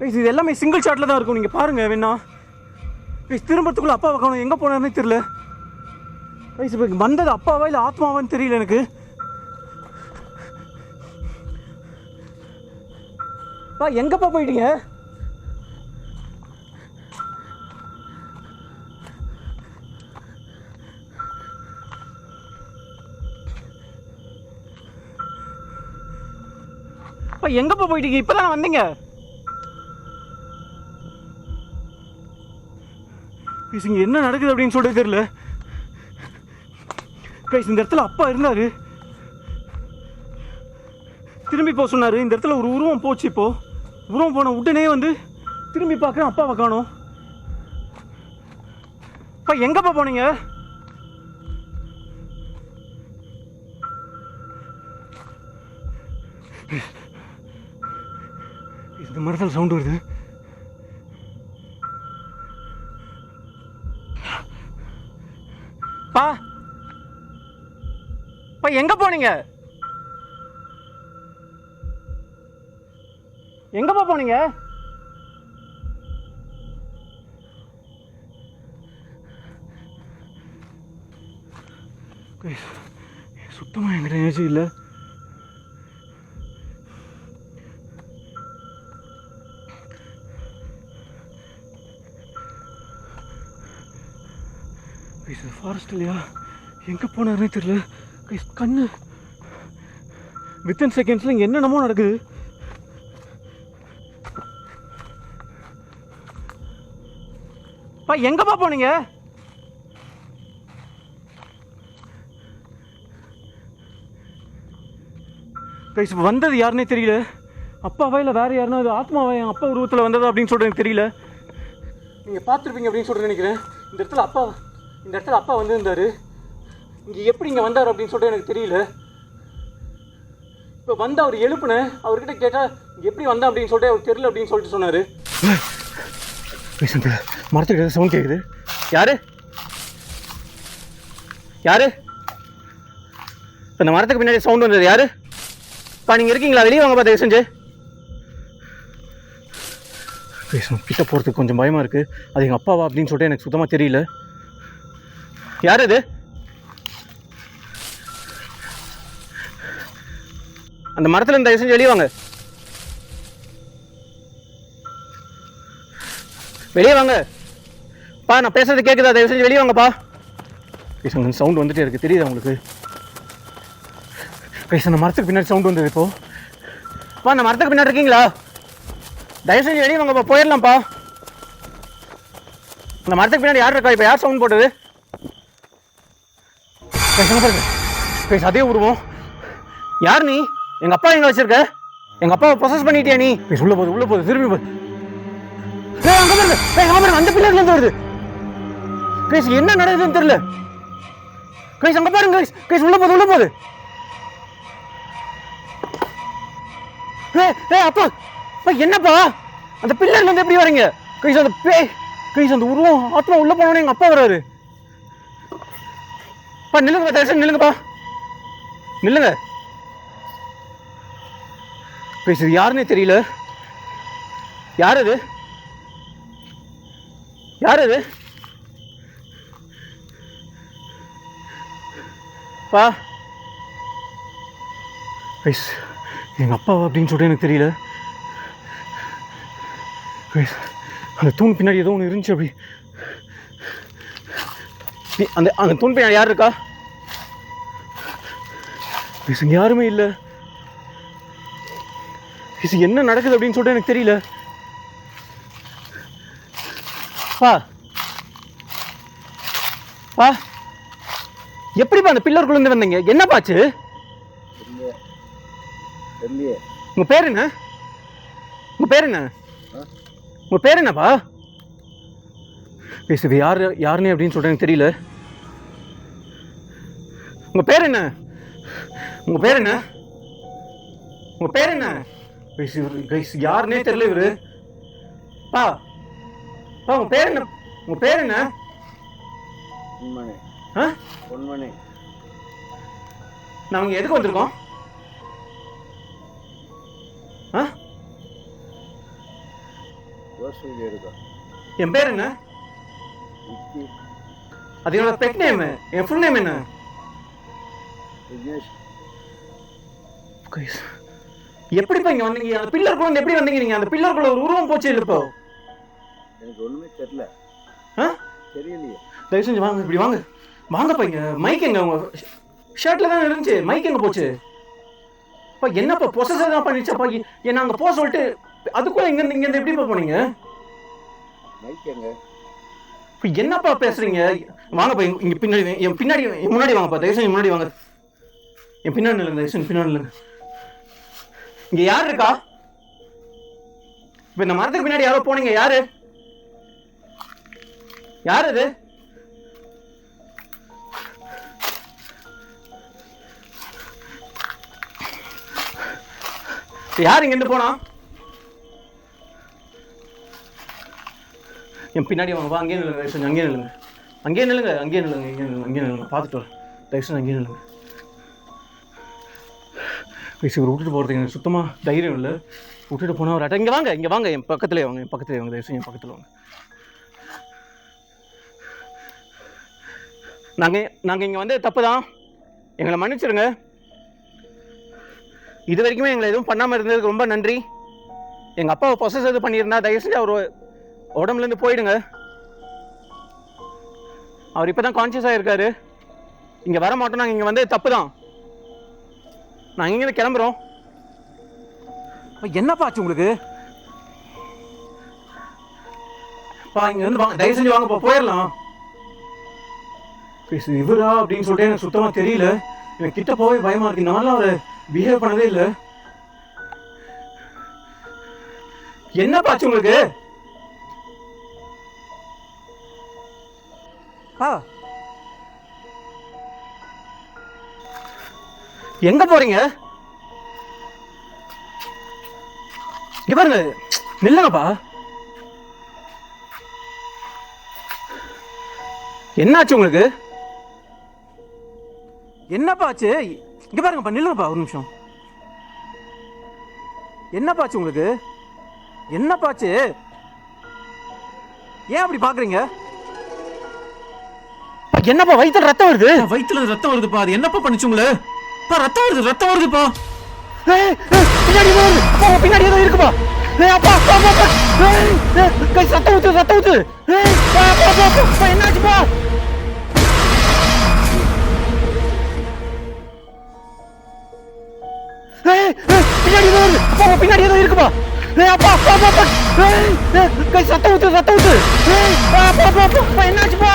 இது எல்லாமே சிங்கிள் ஷாட்டில் தான் இருக்கும். நீங்கள் பாருங்கள் வேணா. திரும்பத்துக்குள்ளே அப்பா காணும். எங்கே போனார்னே தெரியல. இப்போ வந்தது அப்பாவா இல்லை ஆத்மாவான்னு தெரியல எனக்கு. எங்கப்பா போயிட்டீங்க? எங்கப்பா போயிட்டீங்க? இப்பதான் வந்தீங்க. இங்க என்ன நடக்குது அப்படின்னு சொல்லிட்டு தெரியல. இந்த இடத்துல அப்பா இருந்தாரு. திரும்பி போக சொன்னாரு. இந்த இடத்துல ஒரு உருவம் போச்சு. இப்போ உருவம் போன உடனே வந்து திரும்பி பார்க்குறேன் அப்பாவை காணோம். அப்பா எங்கப்பா போனீங்க? இந்த மரத்தில் சவுண்ட் வருது. பா எங்க போனீங்க? எங்கப்பா போனீங்க? சுத்தமா என்கிட்ட எனர்ஜி இல்லை. ஃபாரஸ்ட் இல்லையா? எங்கே போனாருன்னே தெரியல. கண்ணு வித்தின் செகண்ட்ஸில் இங்கே என்னென்னமோ நடக்குது. எங்கப்பா போனீங்க? கைஸ் இப்போ வந்தது யாருன்னே தெரியல. அப்பாவா இல்லை வேறு யாருன்னா அது ஆத்மாவா என் அப்பா உருவத்தில் வந்ததா அப்படின்னு சொல்கிறது எனக்கு தெரியல. நீங்கள் பார்த்துருப்பீங்க அப்படின்னு சொல்லிட்டு நினைக்கிறேன். இந்த இடத்துல அப்பா வந்திருந்தார். இங்கே எப்படி இங்கே வந்தார் அப்படின்னு சொல்லிட்டு எனக்கு தெரியல. இப்போ வந்து அவர் எழுப்புனேன், அவர்கிட்ட கேட்டால் எப்படி வந்தேன் அப்படின்னு சொல்லிட்டு அவர் தெரியல அப்படின்னு சொல்லிட்டு சொன்னார். மரத்துக்கிட்ட சவுண்ட் கேட்குது. யாரு யாரு இந்த மரத்துக்கு பின்னாடி சவுண்ட் வந்தது யாரு? நீங்கள் இருக்கீங்களா? வெளியே வாங்கப்பா தயவு செஞ்சு. பேசணும் கிட்ட போகிறதுக்கு கொஞ்சம் பயமாக இருக்குது. அது எங்கள் அப்பாவா அப்படின்னு சொல்லிட்டு எனக்கு சுத்தமாக தெரியல. யார் அது? அந்த மரத்தில் இருந்து தயவு செஞ்சு வெளியே வாங்க. வெளியே வாங்க பா. நான் பேசுறது கேட்குதா? தயவு செஞ்சு வெளியே வாங்கப்பா. பேசுங்க சவுண்ட் வந்துட்டே இருக்குது. தெரியுதா உங்களுக்கு? பேச அந்த மரத்துக்கு பின்னாடி சவுண்ட் வந்தது. இப்போ பா அந்த மரத்துக்கு பின்னாடி இருக்கீங்களா? தயவு செஞ்சு வெளியே வாங்கப்பா, போயிடலாம்ப்பா. அந்த மரத்துக்கு பின்னாடி யார் இருக்கா? இப்போ யார் சவுண்ட் போட்டது? பேசுங்க பாருங்க. பேச அதே உருவம். யார் நீ? எங்கள் அப்பா எங்கே வச்சிருக்க? எங்கள் அப்பாவை ப்ரொசஸ் பண்ணிட்டியா நீ? பேச உள்ள போகுது திரும்பி போகுது. அங்கே பாருங்க. பாருங்க அந்த பிள்ளைலேருந்து வருது. பேச என்ன நடக்குதுன்னு தெரியல. கைஸ் அங்கே பாருங்க. கைஸ் உள்ள போகுது. அப்பா என்னப்பா அந்த பில்லர்ல இருந்து எப்படி வரீங்க? கைஸ் அந்த கைஸ் அந்த உருவம் ஆத்மா உள்ள போனோடனே எங்க அப்பா வராரு. பா நில்லுங்க, தயவுசெய்து நில்லுங்கப்பா, நில்லுங்க. கைஸ் இது யாருன்னே தெரியல. யார் அது? பா கைஸ் எங்கள் அப்பாவா அப்படின்னு சொல்லிட்டு எனக்கு தெரியல. அந்த தூண் பின்னாடி ஏதோ ஒன்று இருந்துச்சு. அப்படி அந்த தூண் பின்னாடி யார் இருக்கா? இங்கே யாருமே இல்லை. என்ன நடக்குது அப்படின்னு சொல்லிட்டு எனக்கு தெரியல. பா எப்படிப்பா அந்த பில்லருக்குள்ள இருந்து வந்தீங்க? என்ன பாச்சு? உங்க பேர் என்ன? உங்க பேர் என்னப்பா? பேசுது யாருன்னு அப்படின்னு சொல்றேன் எனக்கு தெரியல. உங்க பேர் என்ன? பேசு யாருன்னே தெரியல இவரு. பா உங்க பேர் என்ன? நாங்க எதுக்கு வந்திருக்கோம்? என் பேர் என்ன? அது என்னோட பெட் நேம். என் ஃபுல் நேம் என்ன? எப்படிப்பா இங்க வந்தீங்க? அந்த பில்லருக்குள்ள வந்து எப்படி வந்தீங்க நீங்க? அந்த பில்லருக்குள்ள ஒரு உருவம் போச்சு இல்ல இப்போ? எனக்கு ஒண்ணுமே தெரியல. தெரியலையே. தயவு செஞ்சு வாங்க, இப்படி வாங்கப்பா. இங்க மைக் எங்க? உங்க ஷர்ட்ல தான் இருந்துச்சு. மைக் எங்க போச்சு? என்னப்பா பொசஸர் தான் பண்ணிச்சப்பா. என்ன அங்க போக சொல்லிட்டு அதுக்குள்ள இங்க இருந்து எப்படிப்பா போனீங்க? என்னப்பா பேசுறீங்க? வாங்கப்பா இங்க பின்னாடி, என் பின்னாடி, என் முன்னாடி வாங்கப்பா. தயவு செஞ்சு முன்னாடி வாங்க. என் பின்னாடி இல்லைங்க, தயவு செஞ்சு பின்னாடி இல்லைங்க. இங்க யார் இருக்கா? இப்ப இந்த மரத்துக்கு பின்னாடி யாரோ போனீங்க. யாரு அது? யார் இங்க இருந்து போனா? என் பின்னாடி வாங்க. அங்கேயே நில்லுங்க. அங்கேயே நில்லுங்க. பார்த்துட்டு வரேன். தயவுசெய்து அங்கேயே நில்லுங்க. இவர் விட்டுட்டு போகிறதுக்கு எனக்கு சுத்தமாக தைரியம் இல்லை. விட்டுட்டு போனால் ஒரு இங்கே வாங்க. என் பக்கத்துலேயே வாங்க. தயவுசெய்து என் பக்கத்தில் வாங்க. நாங்கள் இங்கே வந்து தப்பு தான். எங்களை மன்னிச்சிருங்க. இது வரைக்குமே எங்களை எதுவும் பண்ணாமல் இருந்ததுக்கு ரொம்ப நன்றி. எங்கள் அப்பாவை பொசஸ் எது பண்ணியிருந்தா தயவு செஞ்சு அவர் உடம்புலேருந்து போயிடுங்க. அவர் இப்போ தான் கான்சியஸாக இருக்காரு. இங்கே வர மாட்டோம். நாங்கள் இங்கே வந்து தப்பு தான். நாங்கள் இங்கே கிளம்புறோம். என்னப்பா ஆச்சு உங்களுக்கு? இங்கே வந்து வாங்க, தயவு செஞ்சு வாங்கப்பா, போயிடலாம். இவரா அப்படின்னு சொல்லிட்டு எனக்கு சுத்தமாக தெரியல. எனக்கு கிட்ட போவே பயமா இருக்கு. இந்த மாதிரிலாம் அவர் பிஹேவ் பண்ணதே இல்லை. என்னப்பா ஆச்சு உங்களுக்கு? எங்க போறீங்க? இங்க பாருங்க, நில்லுங்கப்பா. என்னாச்சு உங்களுக்கு? என்னப்பா ஆச்சு? இங்க பாருங்கப்பா, நில்லுங்கப்பா ஒரு நிமிஷம். என்னப்பா ஆச்சு உங்களுக்கு? என்னப்பா ஆச்சு? ஏன் அப்படி பாக்குறீங்க? என்னப்பா வயித்துல ரத்தம் வருது? வயிற்றுல ரத்தம் வருதுப்பா. அது என்னப்பா பண்ணுச்சு உங்களை? ரத்தம் வருது, ரத்தம் வருதுப்பா. பின்னாடி ஏதோ வருது. அப்பா, பின்னாடி ஏதோ இருக்குப்பா. அப்பா அப்பா அப்பா, கை ரத்தம் ஊத்து, ரத்தம் ஊத்து. என்னாச்சுப்பா? பின்னாடி ஏதோ வருது. அப்பா, பின்னாடி ஏதோ இருக்குப்பா. அப்பா அப்பா அப்பா, கை ரத்தம் ஊத்து, ரத்தம் ஊத்து. அப்பா அப்பா அப்பா, என்னாச்சுப்பா?